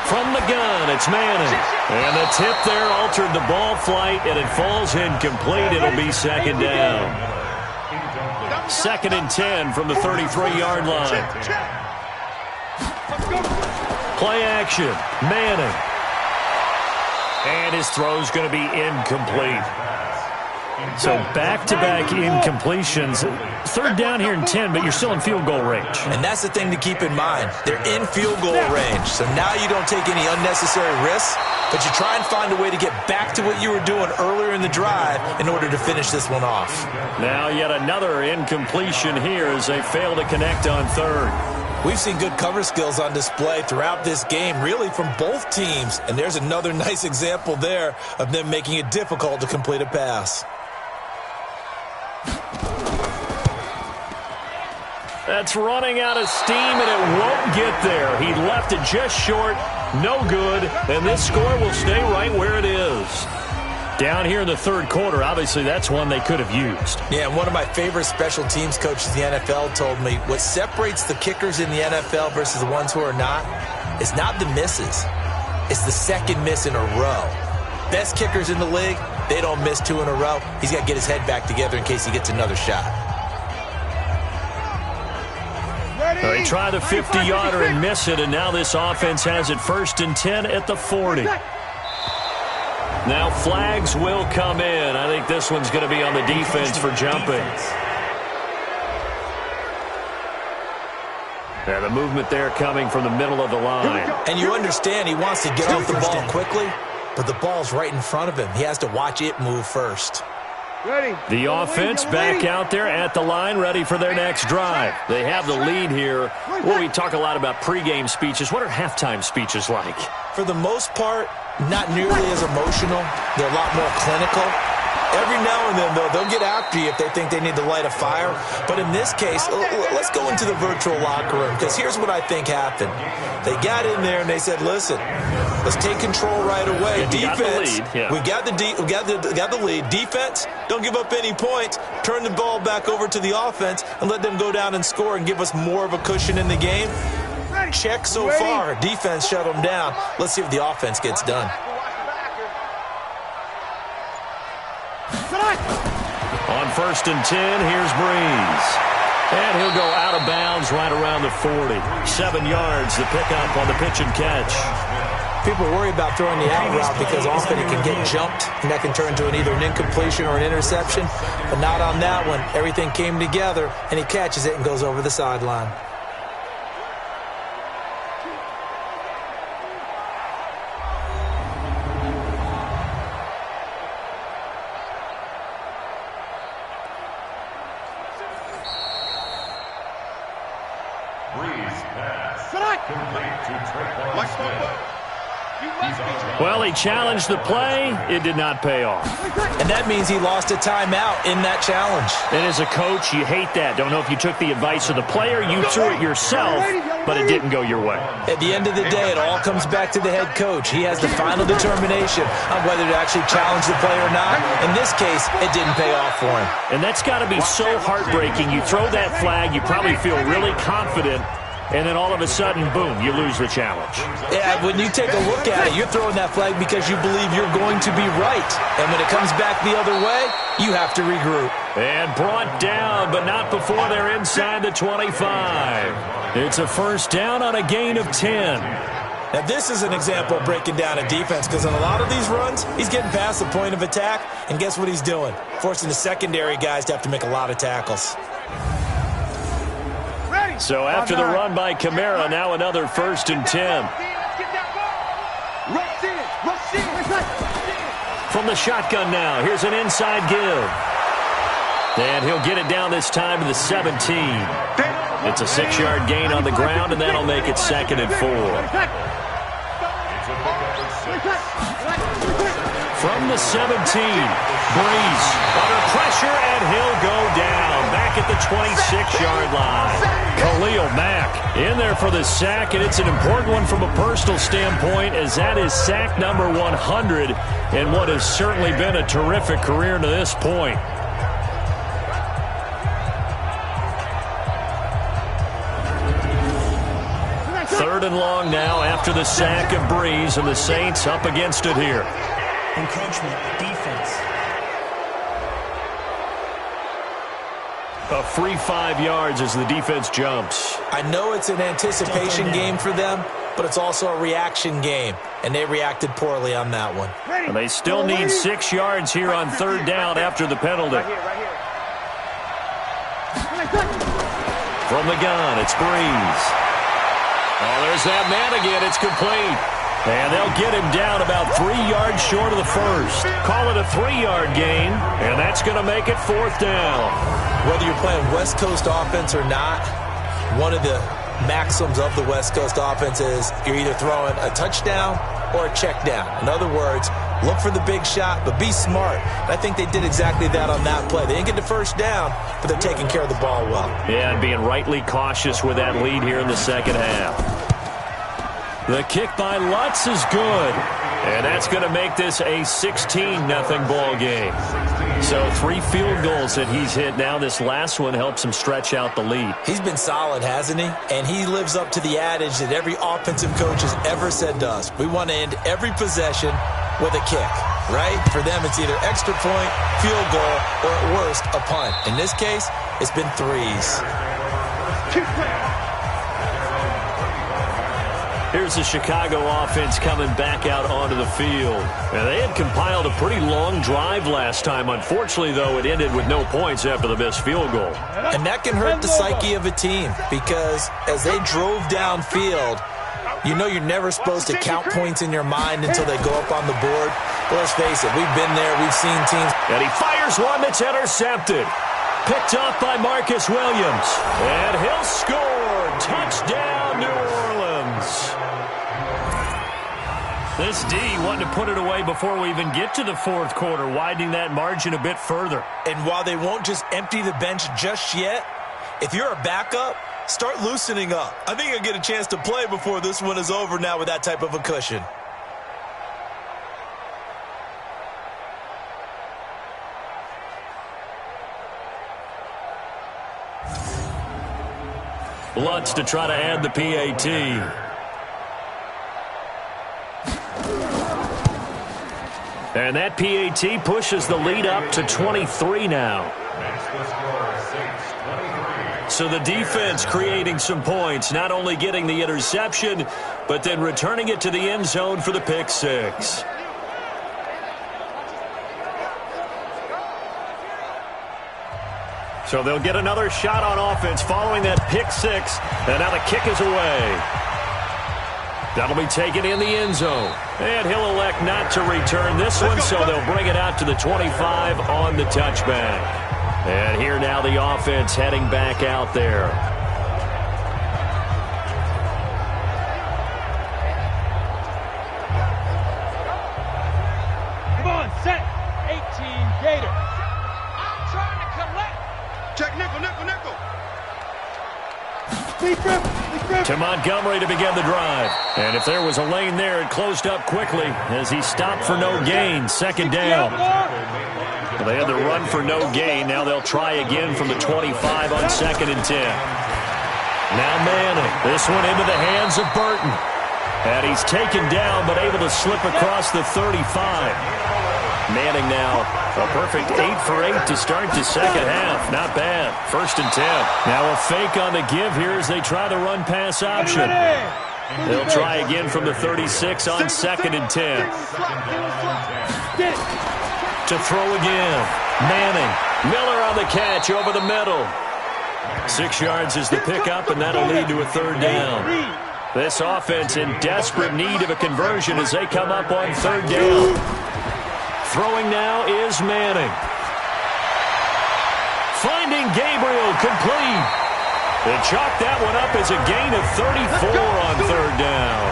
From the gun, it's Manning. And the tip there altered the ball flight, and it falls incomplete. It'll be 2nd down. 2nd and 10 from the 33-yard line. Play action, Manning. And his throw's going to be incomplete. So back-to-back incompletions. 3rd down here and 10, but you're still in field goal range. And that's the thing to keep in mind. They're in field goal range. So now you don't take any unnecessary risks, but you try and find a way to get back to what you were doing earlier in the drive in order to finish this one off. Now yet another incompletion here as they fail to connect on 3rd. We've seen good cover skills on display throughout this game, really from both teams. And there's another nice example there of them making it difficult to complete a pass. That's running out of steam, and it won't get there. He left it just short, no good, and this score will stay right where it is. Down here in the 3rd quarter, obviously that's one they could have used. Yeah, and one of my favorite special teams coaches in the NFL told me what separates the kickers in the NFL versus the ones who are not is not the misses. It's the 2nd miss in a row. Best kickers in the league, they don't miss 2 in a row. He's got to get his head back together in case he gets another shot. They try the 50-yarder and miss it, and now this offense has it 1st and 10 at the 40. Now flags will come in. I think this one's going to be on the defense for jumping. Yeah, the movement there coming from the middle of the line. And you understand he wants to get off the ball quickly, but the ball's right in front of him. He has to watch it move first. The offense back out there at the line, ready for their next drive. They have the lead here. Well, we talk a lot about pregame speeches. What are halftime speeches like? For the most part, not nearly as emotional. They're a lot more clinical. Every now and then, though, they'll get after you if they think they need to light a fire. But in this case, let's go into the virtual locker room, because here's what I think happened. They got in there and they said, listen, let's take control right away. Defense, we got the lead. Defense, don't give up any points. Turn the ball back over to the offense and let them go down and score and give us more of a cushion in the game. Check so far. Defense shut them down. Let's see if the offense gets done. On 1st and 10, here's Breeze. And he'll go out of bounds right around the 40. 7 yards, the pickup on the pitch and catch. People worry about throwing the out route because often it can get jumped, and that can turn into either an incompletion or an interception. But not on that one. Everything came together, and he catches it and goes over the sideline. Well, he challenged the play. It did not pay off. And that means he lost a timeout in that challenge. And as a coach, you hate that. Don't know if you took the advice of the player. You threw it yourself, but it didn't go your way. At the end of the day, it all comes back to the head coach. He has the final determination on whether to actually challenge the play or not. In this case, it didn't pay off for him. And that's got to be so heartbreaking. You throw that flag, you probably feel really confident, and then all of a sudden, boom, you lose the challenge. Yeah, when you take a look at it, you're throwing that flag because you believe you're going to be right. And when it comes back the other way, you have to regroup. And brought down, but not before they're inside the 25. It's a first down on a gain of 10. Now, this is an example of breaking down a defense because in a lot of these runs, he's getting past the point of attack, and guess what he's doing? Forcing the secondary guys to have to make a lot of tackles. So after the run by Kamara, now another first and 10. From the shotgun now, here's an inside give. And he'll get it down this time to the 17. It's a 6-yard gain on the ground, and that'll make it 2nd and 4. From the 17, Breeze under pressure, and he'll go down back at the 26-yard line. Khalil Mack in there for the sack, and it's an important one from a personal standpoint, as that is sack number 100 in what has certainly been a terrific career to this point. Third and long now after the sack of Breeze, and the Saints up against it here. Encroachment, defense. A free 5 yards as the defense jumps. I know it's an anticipation game for them, but it's also a reaction game, and they reacted poorly on that one. And they still need 6 yards here on third down after the penalty. From the gun, it's Breeze. Oh, there's that man again. It's complete. And they'll get him down about 3 yards short of the first. Call it a 3-yard gain, and that's going to make it 4th down. Whether you're playing West Coast offense or not, one of the maxims of the West Coast offense is you're either throwing a touchdown or a check down. In other words, look for the big shot, but be smart. And I think they did exactly that on that play. They didn't get the first down, but they're taking care of the ball well. Yeah, and being rightly cautious with that lead here in the second half. The kick by Lutz is good. And that's going to make this a 16-0 ball game. So 3 field goals that he's hit now. This last one helps him stretch out the lead. He's been solid, hasn't he? And he lives up to the adage that every offensive coach has ever said to us. We want to end every possession with a kick, right? For them, it's either extra point, field goal, or at worst, a punt. In this case, it's been 3s. Here's the Chicago offense coming back out onto the field. And they had compiled a pretty long drive last time. Unfortunately, though, it ended with no points after the missed field goal. And that can hurt the psyche of a team because as they drove downfield, you know you're never supposed to count points in your mind until they go up on the board. But let's face it, we've been there. We've seen teams. And he fires one that's intercepted. Picked off by Marcus Williams. And he'll score. Touchdown, New Orleans. This D wanting to put it away before we even get to the fourth quarter, widening that margin a bit further. And while they won't just empty the bench just yet, if you're a backup, start loosening up. I think you'll get a chance to play before this one is over now with that type of a cushion. Lutz to try to add the PAT. And that PAT pushes the lead up to 23 now. So the defense creating some points, not only getting the interception, but then returning it to the end zone for the pick six. So they'll get another shot on offense following that pick six. And now the kick is away. That'll be taken in the end zone. And he'll elect not to return this one, so they'll bring it out to the 25 on the touchback. And here now the offense heading back out there. Gator. I'm trying to collect. Check nickel, nickel, nickel. To Montgomery to begin the drive. And if there was a lane there, it closed up quickly as he stopped for no gain. Second down. Well, they had the run for no gain. Now they'll try again from the 25 on 2nd and 10. Now Manning. This one into the hands of Burton. And he's taken down but able to slip across the 35. Manning now a perfect 8 for 8 to start the second half. Not bad. 1st and 10. Now a fake on the give here as they try the run-pass option. They'll try again from the 36 on 2nd and 10. To throw again. Manning. Miller on the catch over the middle. 6 yards is the pickup, and that'll lead to a 3rd down. This offense in desperate need of a conversion as they come up on 3rd down. Throwing now is Manning. Finding Gabriel complete. They chalk that one up as a gain of 34 on 3rd down.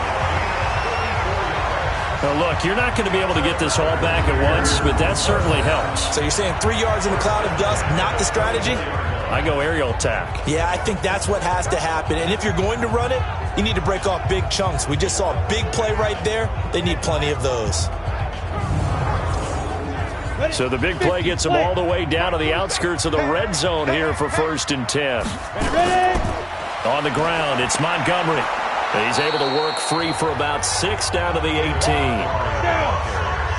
Now, look, you're not going to be able to get this all back at once, but that certainly helps. So you're saying 3 yards in a cloud of dust, not the strategy? I go aerial attack. Yeah, I think that's what has to happen. And if you're going to run it, you need to break off big chunks. We just saw a big play right there. They need plenty of those. So the big play gets them all the way down to the outskirts of the red zone here for 1st and 10. On the ground, it's Montgomery. He's able to work free for about 6 down to the 18.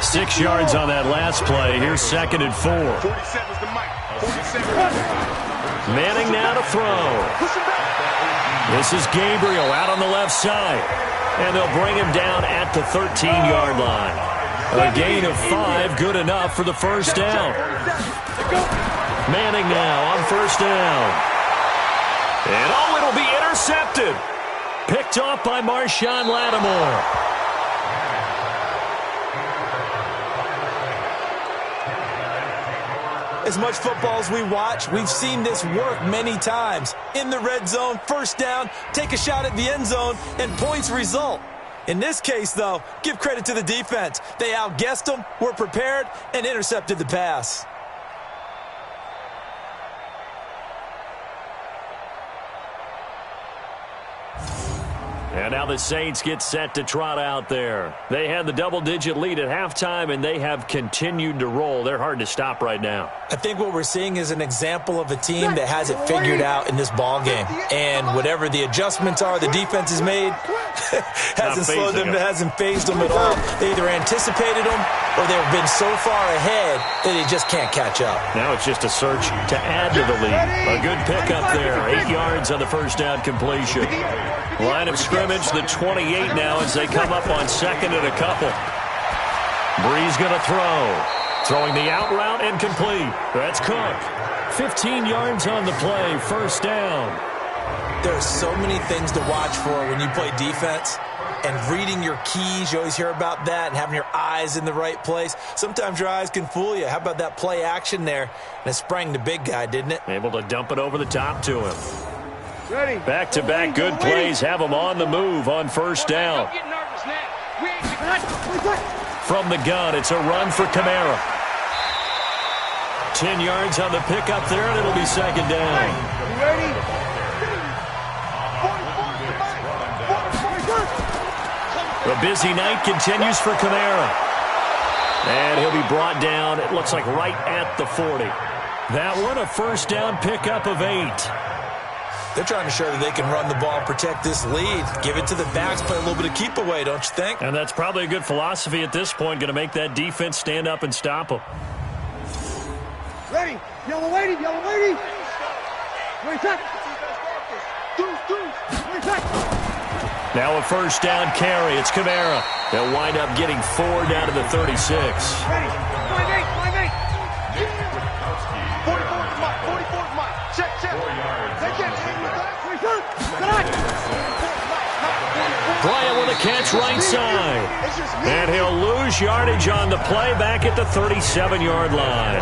6 yards on that last play. Here's 2nd and 4. Manning now to throw. This is Gabriel out on the left side. And they'll bring him down at the 13-yard line. A gain of 5, good enough for the 1st down. Manning now on 1st down. And it'll be intercepted. Picked off by Marshawn Lattimore. As much football as we watch, we've seen this work many times. In the red zone, 1st down, take a shot at the end zone, and points result. In this case, though, give credit to the defense. They outguessed them, were prepared, and intercepted the pass. And now the Saints get set to trot out there. They had the double-digit lead at halftime, and they have continued to roll. They're hard to stop right now. I think what we're seeing is an example of a team that has it figured out in this ball game. And whatever the adjustments are the defense has made, hasn't slowed them, hasn't phased them at all. They either anticipated them or they've been so far ahead that they just can't catch up. Now it's just a search to add to the lead. A good pickup there. 8 yards on the 1st down completion. Line of scrimmage, the 28 now as they come up on 2nd and a couple. Breeze going to throw. Throwing the out route and complete. That's Cook. 15 yards on the play, 1st down. There are so many things to watch for when you play defense. And reading your keys, you always hear about that, and having your eyes in the right place. Sometimes your eyes can fool you. How about that play action there? And it sprang the big guy, didn't it? Able to dump it over the top to him. Ready. Back-to-back good plays have them on the move on 1st down. From the gun, it's a run for Kamara. 10 yards on the pickup there, and it'll be 2nd down. Ready. The busy night continues for Kamara. And he'll be brought down, it looks like right at the 40. That one, a 1st down pickup of 8. They're trying to show that they can run the ball and protect this lead. Give it to the backs, play a little bit of keep away, don't you think? And that's probably a good philosophy at this point, going to make that defense stand up and stop them. Ready. Yellow lady, yellow lady. Wait, check. Now a 1st down carry. It's Kamara. They'll wind up getting 4 down to the 36. Ready. 5-8. 44's mine. Check. Bryant with a catch right side. And he'll lose yardage on the play back at the 37-yard line.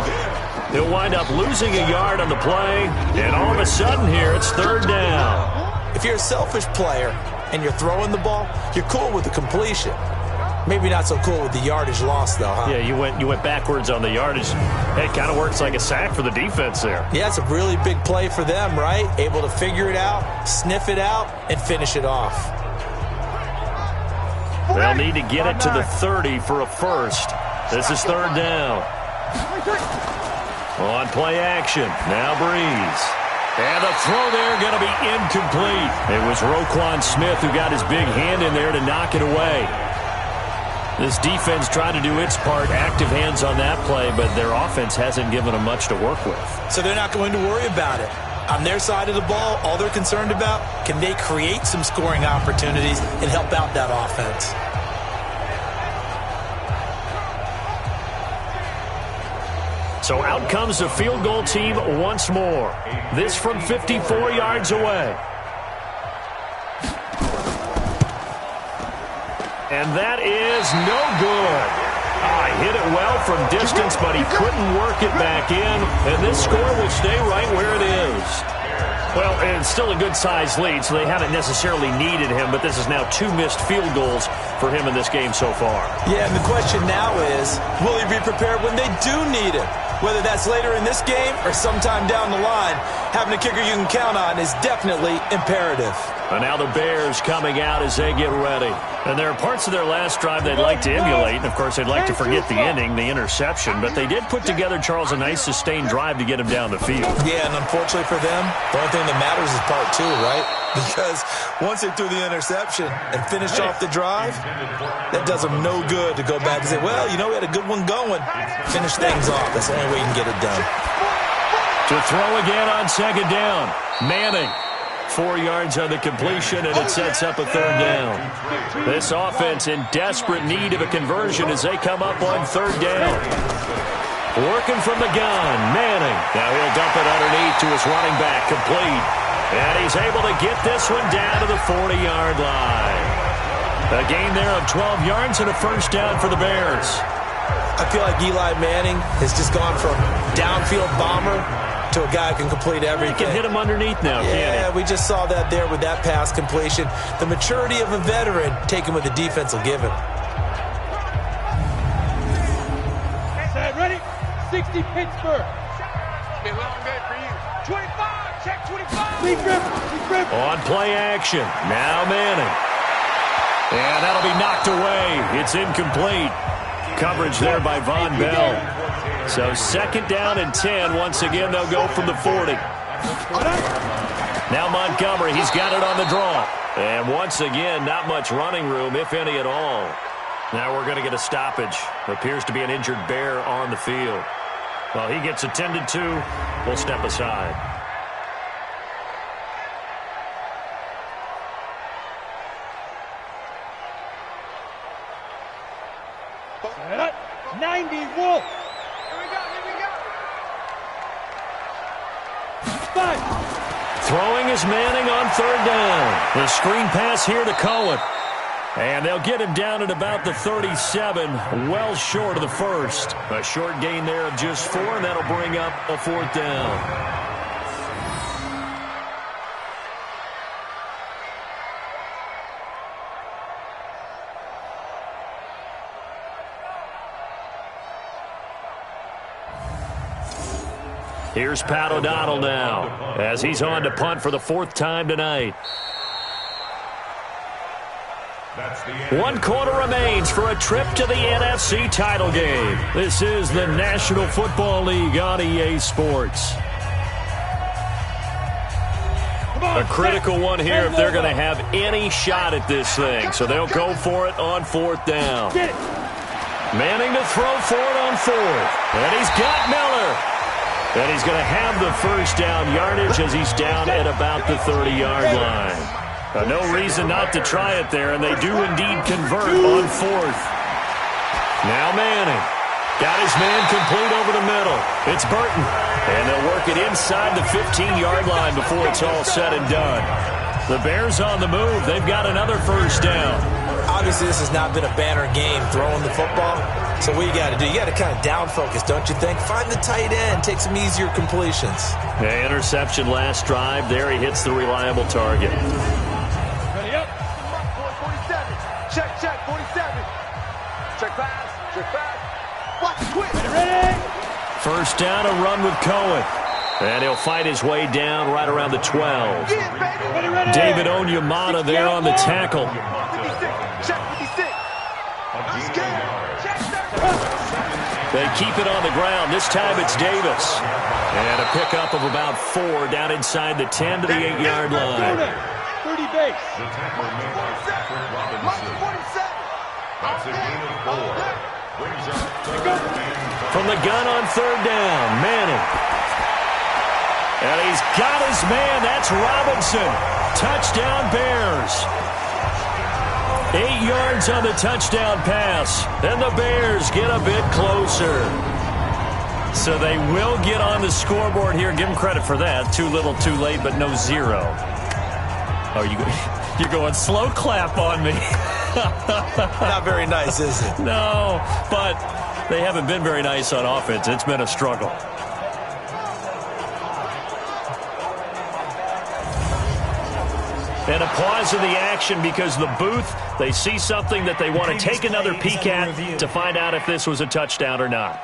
He'll wind up losing a yard on the play. And all of a sudden here, it's 3rd down. If you're a selfish player and you're throwing the ball, you're cool with the completion. Maybe not so cool with the yardage loss, though, huh? Yeah, you went backwards on the yardage. Hey, it kind of works like a sack for the defense there. Yeah, it's a really big play for them, right? Able to figure it out, sniff it out, and finish it off. They'll need to get it to the 30 for a first. This is third down. On play action. Now Breeze. And the throw there going to be incomplete. It was Roquan Smith who got his big hand in there to knock it away. This defense tried to do its part, active hands on that play, but their offense hasn't given them much to work with. So they're not going to worry about it. On their side of the ball, all they're concerned about, can they create some scoring opportunities and help out that offense? So out comes the field goal team once more. This from 54 yards away. And that is no good. Hit it well from distance, but he couldn't work it back in. And this score will stay right where it is. Well, it's still a good-sized lead, so they haven't necessarily needed him, but this is now 2 missed field goals for him in this game so far. Yeah, and the question now is, will he be prepared when they do need him? Whether that's later in this game or sometime down the line, having a kicker you can count on is definitely imperative. And now the Bears coming out as they get ready. And there are parts of their last drive they'd like to emulate. And, of course, they'd like to forget the ending, the interception. But they did put together, Charles, a nice sustained drive to get him down the field. Yeah, and unfortunately for them, the only thing that matters is part 2, right? Because once they threw the interception and finished off the drive, that does them no good to go back and say, well, you know, we had a good one going. Finish things off. That's the only way you can get it done. To throw again on second down. Manning. 4 yards on the completion, and it sets up a third down. This offense in desperate need of a conversion as they come up on third down. Working from the gun, Manning. Now he'll dump it underneath to his running back, complete. And he's able to get this one down to the 40-yard line. A gain there of 12 yards and a first down for the Bears. I feel like Eli Manning has just gone from downfield bomber to a guy who can complete everything. He can hit him underneath now, can't he? Yeah, we just saw that there with that pass completion. The maturity of a veteran taken with the defense will give him. Ready? 60 Pittsburgh. Be long good for you. 25, check 25. Lead grip. On play action. Now Manning. And that'll be knocked away. It's incomplete. Coverage there by Von Bell. So second down and 10. Once again, they'll go from the 40. Now Montgomery, he's got it on the draw. And once again, not much running room, if any at all. Now we're going to get a stoppage. Appears to be an injured Bear on the field. Well, he gets attended to. We'll step aside. Set up. 90 Wolf. Here we go. Five. Throwing is Manning on third down. The screen pass here to Cohen. And they'll get him down at about the 37, well short of the first. A short gain there of just 4, and that'll bring up a fourth down. Here's Pat O'Donnell now, as he's on to punt for the 4th time tonight. 1 quarter remains for a trip to the NFC title game. This is the National Football League on EA Sports. A critical one here if they're going to have any shot at this thing. So they'll go for it on 4th down. Manning to throw for it on 4th. And he's got Miller. And he's going to have the first down yardage as he's down at about the 30-yard line. No reason not to try it there, and they do indeed convert on 4th. Now Manning. Got his man complete over the middle. It's Burton. And they'll work it inside the 15-yard line before it's all said and done. The Bears on the move. They've got another first down. Obviously, this has not been a banner game throwing the football. So what you got to do, you got to kind of down focus, don't you think? Find the tight end, take some easier completions. Yeah, interception last drive. There he hits the reliable target. Ready up. 47. Check, 47. First down, a run with Cohen. And he'll fight his way down right around the 12. David Onyemata there on the tackle. They keep it on the ground. This time it's Davis. And a pickup of about 4 down inside the 10 to the 8-yard line. 30 base. From the gun on third down, Manning. And he's got his man. That's Robinson. Touchdown, Bears. 8 yards on the touchdown pass. And the Bears get a bit closer. So they will get on the scoreboard here. Give them credit for that. Too little, too late, but no 0. Oh, you're going slow clap on me. Not very nice, is it? No, but they haven't been very nice on offense. It's been a struggle. And a pause in the action because the booth, they see something that they want to take another peek at to find out if this was a touchdown or not.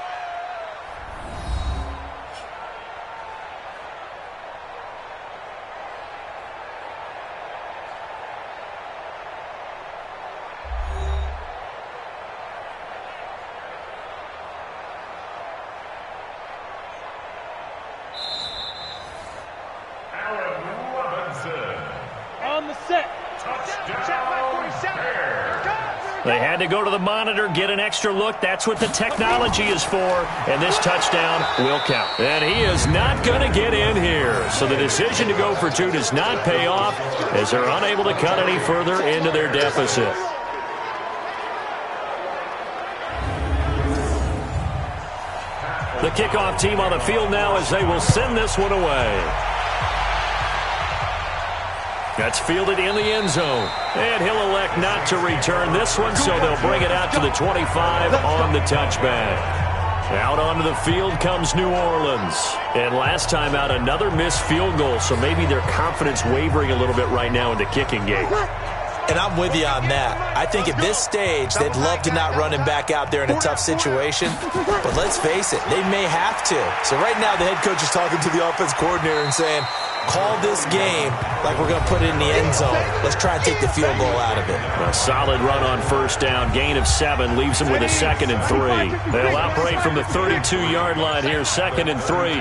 They had to go to the monitor, get an extra look. That's what the technology is for. And this touchdown will count. And he is not going to get in here. So the decision to go for 2 does not pay off as they're unable to cut any further into their deficit. The kickoff team on the field now as they will send this one away. That's fielded in the end zone. And he'll elect not to return this one, so they'll bring it out to the 25 on the touchback. Out onto the field comes New Orleans. And last time out, another missed field goal, so maybe their confidence wavering a little bit right now in the kicking game. And I'm with you on that. I think at this stage, they'd love to not run him back out there in a tough situation. But let's face it, they may have to. So right now, the head coach is talking to the offense coordinator and saying, call this game like we're going to put it in the end zone. Let's try and take the field goal out of it. A solid run on first down. Gain of 7 leaves them with a 2nd and 3. They'll operate from the 32-yard line here, 2nd and 3.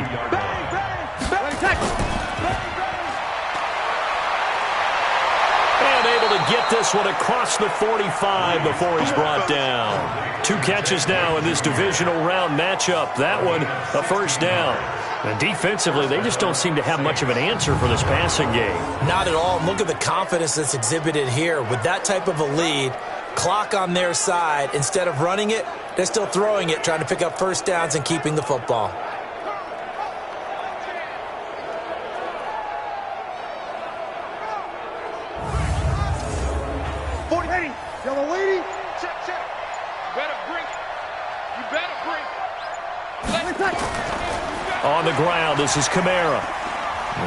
And able to get this one across the 45 before he's brought down. 2 catches now in this divisional round matchup. That one, a first down. And defensively, they just don't seem to have much of an answer for this passing game. Not at all. Look at the confidence that's exhibited here. With that type of a lead, clock on their side, instead of running it, they're still throwing it, trying to pick up first downs and keeping the football. Yellow lady. Check. Better bring. You better bring. On the ground, this is Kamara.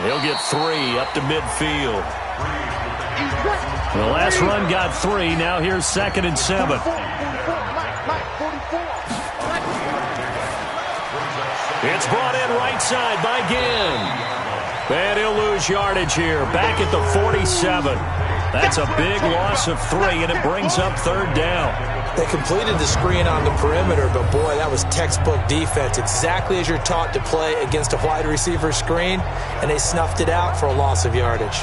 He'll get 3 up to midfield. The last run got 3. Now here's 2nd and 7. It's brought in right side by Ginn. And he'll lose yardage here. Back at the 47. That's a big loss of 3, and it brings up 3rd down. They completed the screen on the perimeter, but boy, that was textbook defense. Exactly as you're taught to play against a wide receiver screen, and they snuffed it out for a loss of yardage.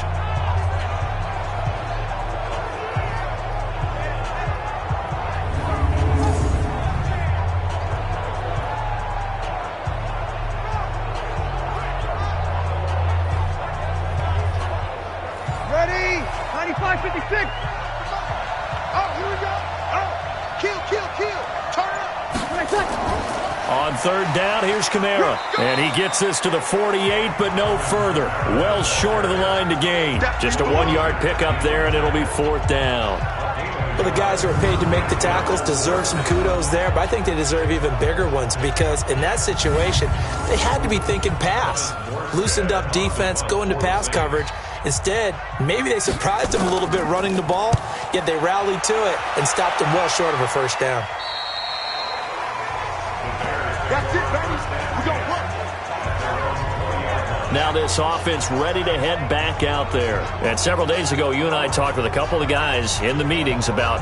Ready? 95-56. Oh, here we go. Oh, kill. Turn up. On 3rd down, here's Kamara. And he gets this to the 48, but no further. Well short of the line to gain. Just a 1-yard pickup there, and it'll be 4th down. Well, the guys who are paid to make the tackles deserve some kudos there, but I think they deserve even bigger ones because in that situation, they had to be thinking pass. Loosened up defense, go into pass coverage. Instead, maybe they surprised him a little bit running the ball, yet they rallied to it and stopped him well short of a first down. Now this offense ready to head back out there. And several days ago, you and I talked with a couple of the guys in the meetings about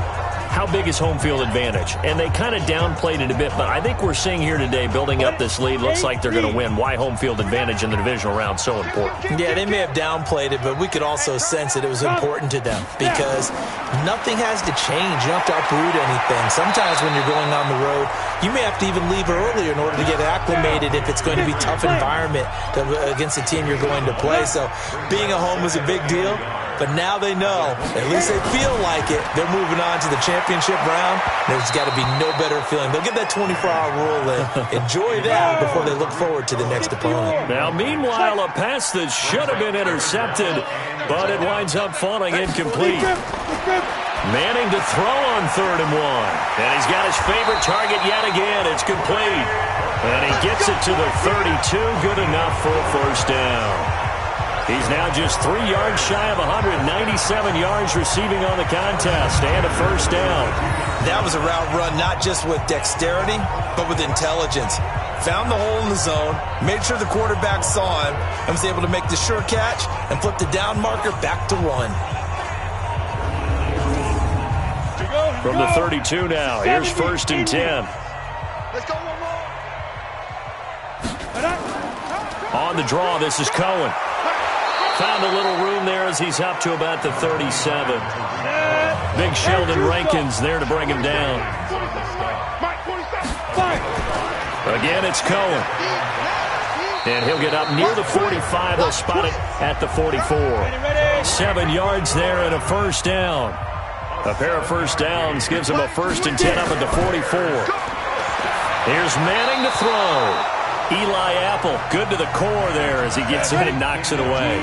how big is home field advantage. And they kind of downplayed it a bit, but I think we're seeing here today, building up this lead, looks like they're going to win. Why home field advantage in the divisional round so important? Yeah, they may have downplayed it, but we could also sense that it was important to them because nothing has to change. You don't have to uproot anything. Sometimes when you're going on the road, you may have to even leave earlier in order to get acclimated if it's going to be a tough environment against the team you're going to play. So being at home was a big deal. But now they know, at least they feel like it, they're moving on to the championship round. There's got to be no better feeling. They'll get that 24-hour rule in. Enjoy that before they look forward to the next opponent. Now, meanwhile, a pass that should have been intercepted, but it winds up falling incomplete. Manning to throw on 3rd and 1. And he's got his favorite target yet again. It's complete. And he gets it to the 32. Good enough for a first down. He's now just 3 yards shy of 197 yards receiving on the contest and a first down. That was a route run not just with dexterity, but with intelligence. Found the hole in the zone, made sure the quarterback saw him, and was able to make the sure catch and flip the down marker back to 1. From the 32 now, here's 1st and 10. Let's go one more. On the draw, this is Cohen. Found a little room there as he's up to about the 37. Big Sheldon Rankins there to bring him down. Again, it's Cohen. And he'll get up near the 45. They'll spot it at the 44. 7 yards there and a first down. A pair of first downs gives him a 1st and 10 up at the 44. Here's Manning to throw. Eli Apple, good to the core there as he gets in and knocks it away.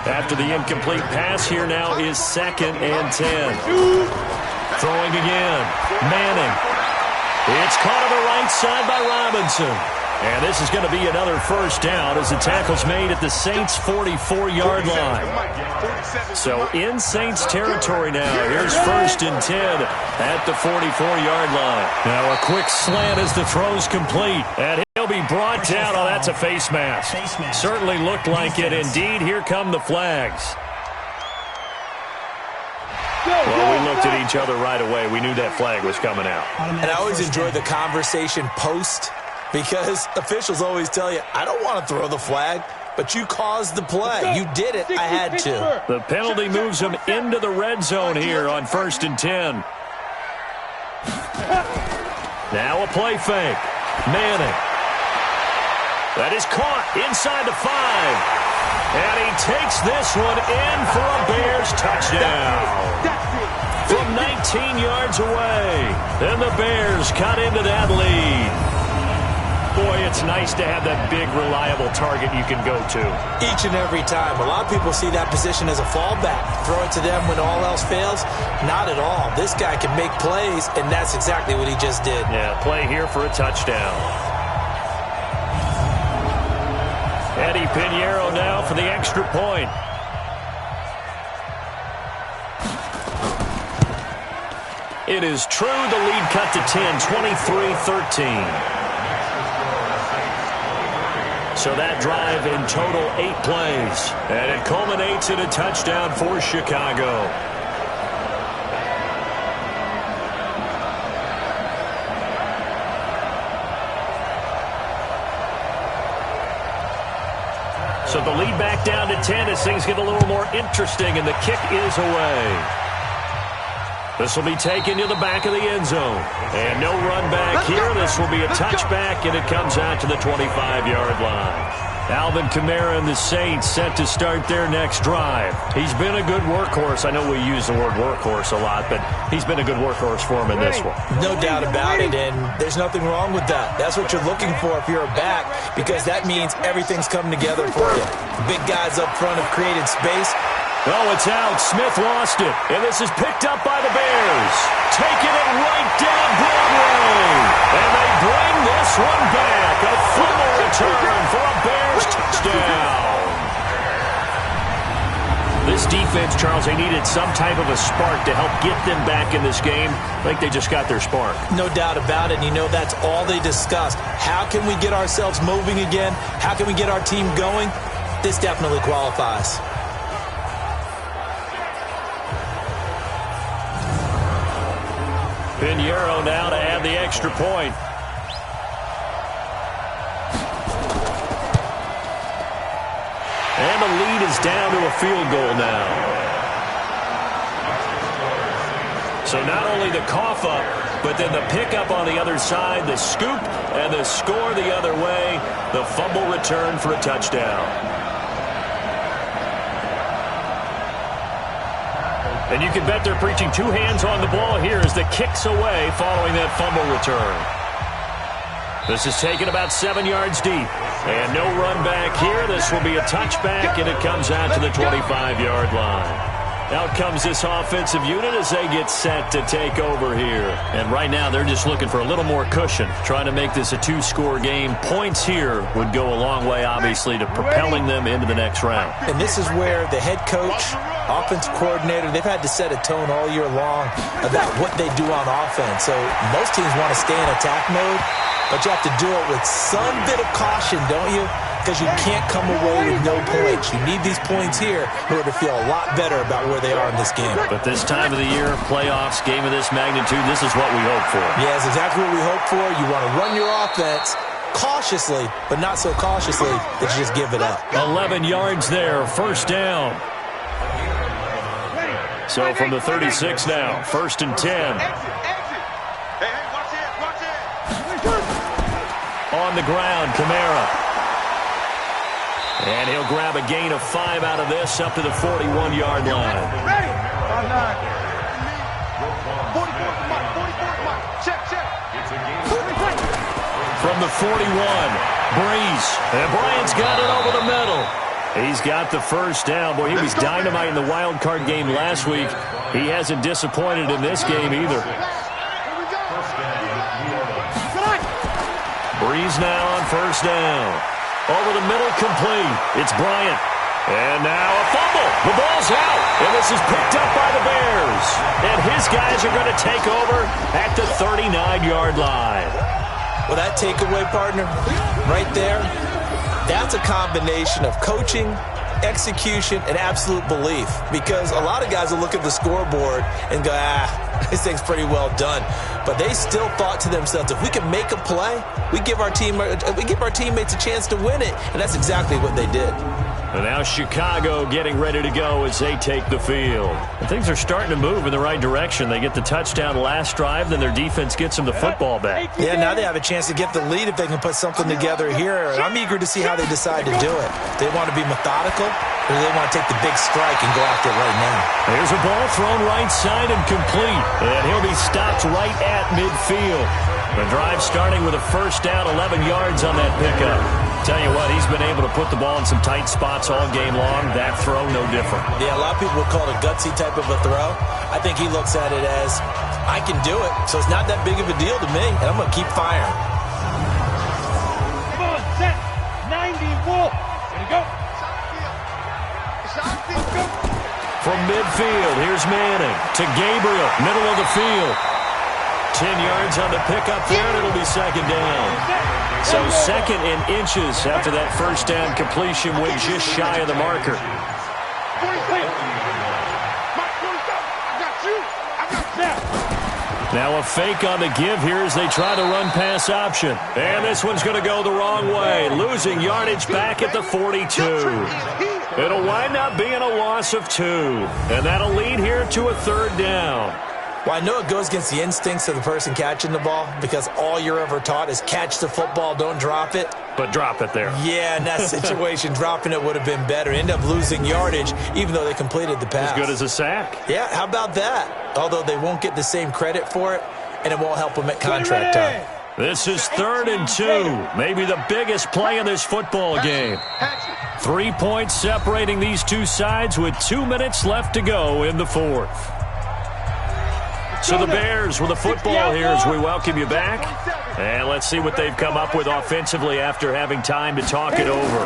After the incomplete pass, here now is 2nd and 10. Throwing again. Manning. It's caught on the right side by Robinson. And this is going to be another first down as the tackle's made at the Saints' 44-yard line. So in Saints territory now. Here's 1st and 10 at the 44-yard line. Now a quick slant as the throw's complete. And he'll be brought down. Oh, that's a face mask. Certainly looked like it. Indeed, here come the flags. Well, we looked at each other right away. We knew that flag was coming out. And I always enjoy the conversation post because officials always tell you, I don't want to throw the flag, but you caused the play. You did it. I had to. The penalty moves him into the red zone here on 1st and 10. Now a play fake. Manning. That is caught inside the 5. And he takes this one in for a Bears touchdown. From 19 yards away. And the Bears cut into that lead. Boy, it's nice to have that big, reliable target you can go to. Each and every time. A lot of people see that position as a fallback. Throw it to them when all else fails. Not at all. This guy can make plays, and that's exactly what he just did. Yeah, play here for a touchdown. Eddie Pinheiro now for the extra point. It is true. The lead cut to 10, 23-13. So that drive in total 8 plays. And it culminates in a touchdown for Chicago. So the lead back down to 10 as things get a little more interesting, and the kick is away. This will be taken to the back of the end zone. And no run back here. This will be a touchback, and it comes out to the 25-yard line. Alvin Kamara and the Saints set to start their next drive. He's been a good workhorse. I know we use the word workhorse a lot, but he's been a good workhorse for him in this one. No doubt about it, and there's nothing wrong with that. That's what you're looking for if you're a back, because that means everything's coming together for you. Big guys up front have created space. Oh, it's out. Smith lost it. And this is picked up by the Bears. Taking it right down Broadway. And they bring this one back. A fumble return for a Bears touchdown. This defense, Charles, they needed some type of a spark to help get them back in this game. I think they just got their spark. No doubt about it. And you know, that's all they discussed. How can we get ourselves moving again? How can we get our team going? this definitely qualifies. Pinheiro now to add the extra point. And the lead is down to a field goal now. So not only the cough up, but then the pickup on the other side, the scoop, and the score the other way, the fumble return for a touchdown. And you can bet they're preaching two hands on the ball here as the kick's away following that fumble return. This is taken about 7 yards deep. And no run back here. This will be a touchback, and it comes out to the 25-yard line. Out comes this offensive unit as they get set to take over here. And right now they're just looking for a little more cushion, trying to make this a two-score game. Points here would go a long way, obviously, to propelling them into the next round. And this is where the head coach, offensive coordinator, they've had to set a tone all year long about what they do on offense. So most teams want to stay in attack mode, but you have to do it with some bit of caution, don't you? Because you can't come away with no points. You need these points here in order to feel a lot better about where they are in this game. But this time of the year, playoffs, game of this magnitude, this is what we hope for. Yeah, it's exactly what we hope for. You want to run your offense cautiously, but not so cautiously that you just give it up. 11 yards there, first down. So from the 36 now, 1st and 10. On the ground, Kamara. And he'll grab a gain of 5 out of this up to the 41-yard line. From the 41, Breeze. And Bryant's got it over the middle. He's got the first down. Boy, he was dynamite in the wild card game last week. He hasn't disappointed in this game either. Breeze now on first down. Over the middle, complete. It's Bryant. And now a fumble. The ball's out. And this is picked up by the Bears. And his guys are going to take over at the 39-yard line. Well, that takeaway, partner, right there, that's a combination of coaching, execution, and absolute belief. Because a lot of guys will look at the scoreboard and go, this thing's pretty well done. But they still thought to themselves, if we can make a play, we give our teammates a chance to win it. And that's exactly what they did. And now Chicago getting ready to go as they take the field. And things are starting to move in the right direction. They get the touchdown last drive, then their defense gets them the football back. Yeah, now they have a chance to get the lead if they can put something together here. And I'm eager to see how they decide to do it. Do they want to be methodical, or do they want to take the big strike and go after it right now? There's a ball thrown right side and complete. And he'll be stopped right at midfield. The drive starting with a first down, 11 yards on that pickup. Tell you what, he's been able to put the ball in some tight spots all game long. That throw, no different. Yeah, a lot of people would call it a gutsy type of a throw. I think he looks at it as, I can do it, so it's not that big of a deal to me, and I'm going to keep firing. Come on, set. 90, Wolf. Ready to go. From midfield, here's Manning to Gabriel, middle of the field. 10 yards on the pickup there, and it'll be second down. So second in inches after that first down completion went just shy of the marker. Now a fake on the give here as they try to run pass option. And this one's going to go the wrong way, losing yardage back at the 42. It'll wind up being a loss of 2. And that'll lead here to a third down. Well, I know it goes against the instincts of the person catching the ball because all you're ever taught is catch the football, don't drop it. But drop it there. Yeah, in that situation, dropping it would have been better. End up losing yardage, even though they completed the pass. As good as a sack. Yeah, how about that? Although they won't get the same credit for it, and it won't help them at contract time. This is 3rd and 2. Maybe the biggest play of this football game. 3 points separating these two sides with 2 minutes left to go in the fourth. So the Bears with the football here as we welcome you back. And let's see what they've come up with offensively after having time to talk it over.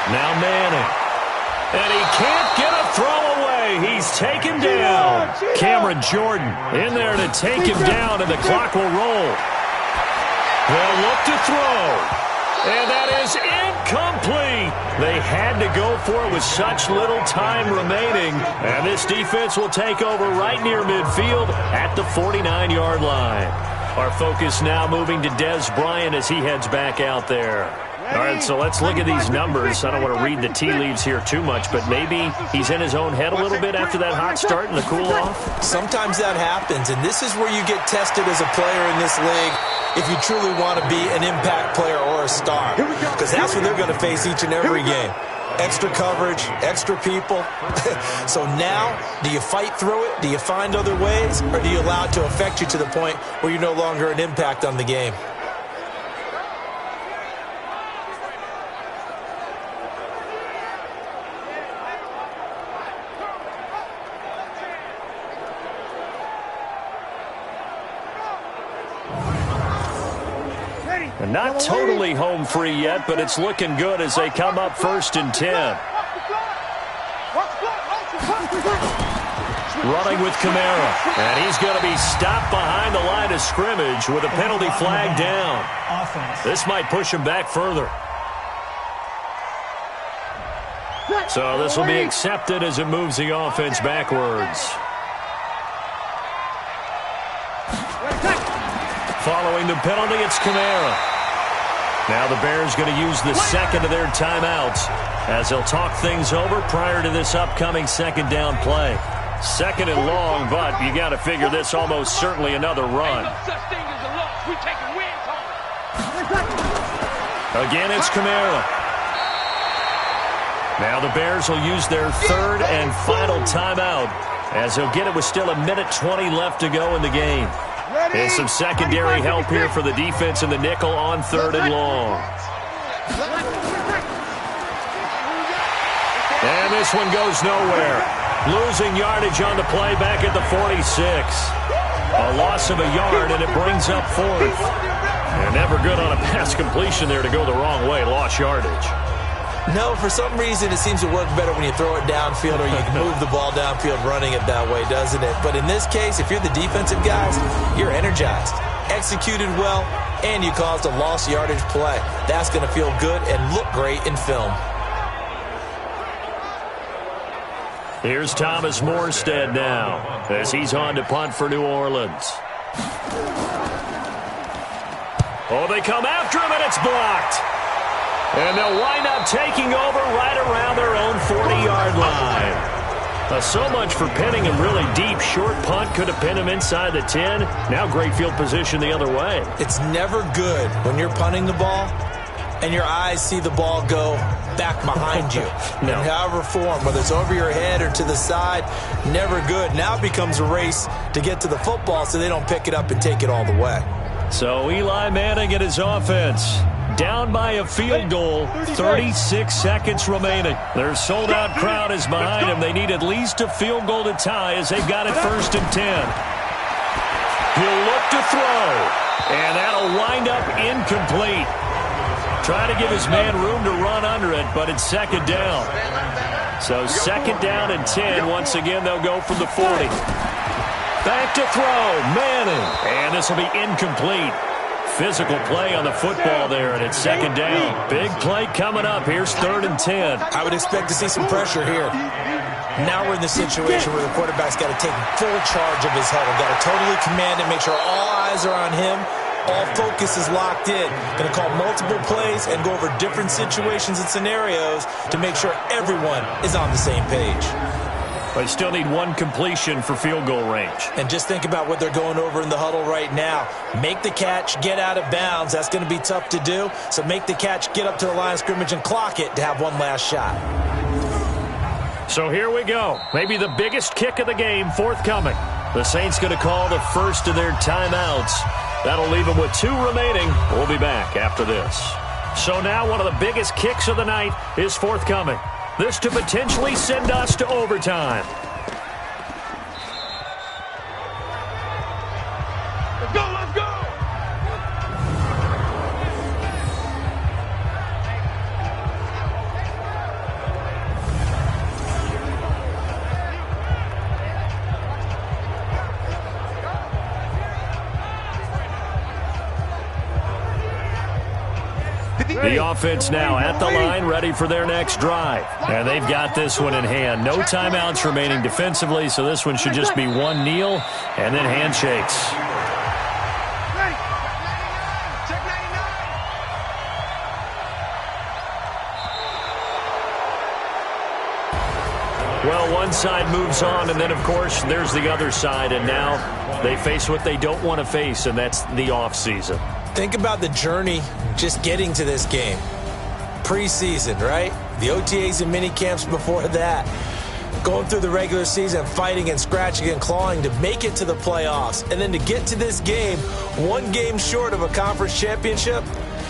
Now Manning. And he can't get a throw away. He's taken down. Cameron Jordan in there to take him down, and the clock will roll. They'll look to throw. And that is incomplete. They had to go for it with such little time remaining. And this defense will take over right near midfield at the 49-yard line. Our focus now moving to Dez Bryant as he heads back out there. All right, so let's look at these numbers. I don't want to read the tea leaves here too much, but maybe he's in his own head a little bit after that hot start and the cool-off. Sometimes that happens, and this is where you get tested as a player in this league if you truly want to be an impact player or a star, because that's what they're going to face each and every game. Extra coverage, extra people. So now, do you fight through it? Do you find other ways? Or do you allow it to affect you to the point where you're no longer an impact on the game? And not totally home free yet, but it's looking good as they come up 1st and 10. Running with Kamara. And he's going to be stopped behind the line of scrimmage with a penalty flag down. This might push him back further. So this will be accepted as it moves the offense backwards. Following the penalty, it's Kamara. Now the Bears going to use the second of their timeouts as they'll talk things over prior to this upcoming second down play. 2nd and long, but you got to figure this almost certainly another run. Again, it's Kamara. Now the Bears will use their 3rd and final timeout as they'll get it with still 1:20 left to go in the game. And some secondary help here for the defense in the nickel on 3rd and long. And this one goes nowhere. Losing yardage on the play back at the 46. A loss of a yard, and it brings up 4th. And never good on a pass completion there to go the wrong way. Lost yardage. No, for some reason it seems to work better when you throw it downfield or you can move the ball downfield running it that way, doesn't it? But in this case, if you're the defensive guys, you're energized, executed well, and you caused a lost yardage play. That's going to feel good and look great in film. Here's Thomas Morstead now as he's on to punt for New Orleans. Oh, they come after him, and it's blocked. And they'll wind up taking over right around their own 40-yard line. So much for pinning him really deep. Short punt could have pinned him inside the 10. Now great field position the other way. It's never good when you're punting the ball and your eyes see the ball go back behind you. No. In however form, whether it's over your head or to the side, never good. Now it becomes a race to get to the football so they don't pick it up and take it all the way. So Eli Manning and his offense down by a field goal, 36 seconds remaining. Their sold-out crowd is behind them. They need at least a field goal to tie as they've got it 1st and 10. He'll look to throw, and that'll wind up incomplete. Trying to give his man room to run under it, but it's 2nd down. So 2nd down and 10. Once again, they'll go from the 40. Back to throw, Manning, and this will be incomplete. Physical play on the football there, and it's 2nd down. Big play coming up. Here's 3rd and 10. I would expect to see some pressure here. Now we're in the situation where the quarterback's got to take full charge of his huddle. Got to totally command it, make sure all eyes are on him. All focus is locked in. Going to call multiple plays and go over different situations and scenarios to make sure everyone is on the same page. They still need one completion for field goal range. And just think about what they're going over in the huddle right now. Make the catch, get out of bounds. That's going to be tough to do. So make the catch, get up to the line of scrimmage, and clock it to have one last shot. So here we go. Maybe the biggest kick of the game forthcoming. The Saints going to call the first of their timeouts. That'll leave them with 2 remaining. We'll be back after this. So now one of the biggest kicks of the night is forthcoming. This to potentially send us to overtime. Let's go, let's go! The offense now at the line, ready for their next drive. And they've got this one in hand. No timeouts remaining defensively, so this one should just be one kneel and then handshakes. Well, one side moves on, and then, of course, there's the other side, and now they face what they don't want to face, and that's the offseason. Think about the journey just getting to this game. Preseason, right? The OTAs and mini camps before that. Going through the regular season, fighting and scratching and clawing to make it to the playoffs. And then to get to this game, one game short of a conference championship,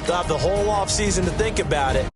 they'll have the whole offseason to think about it.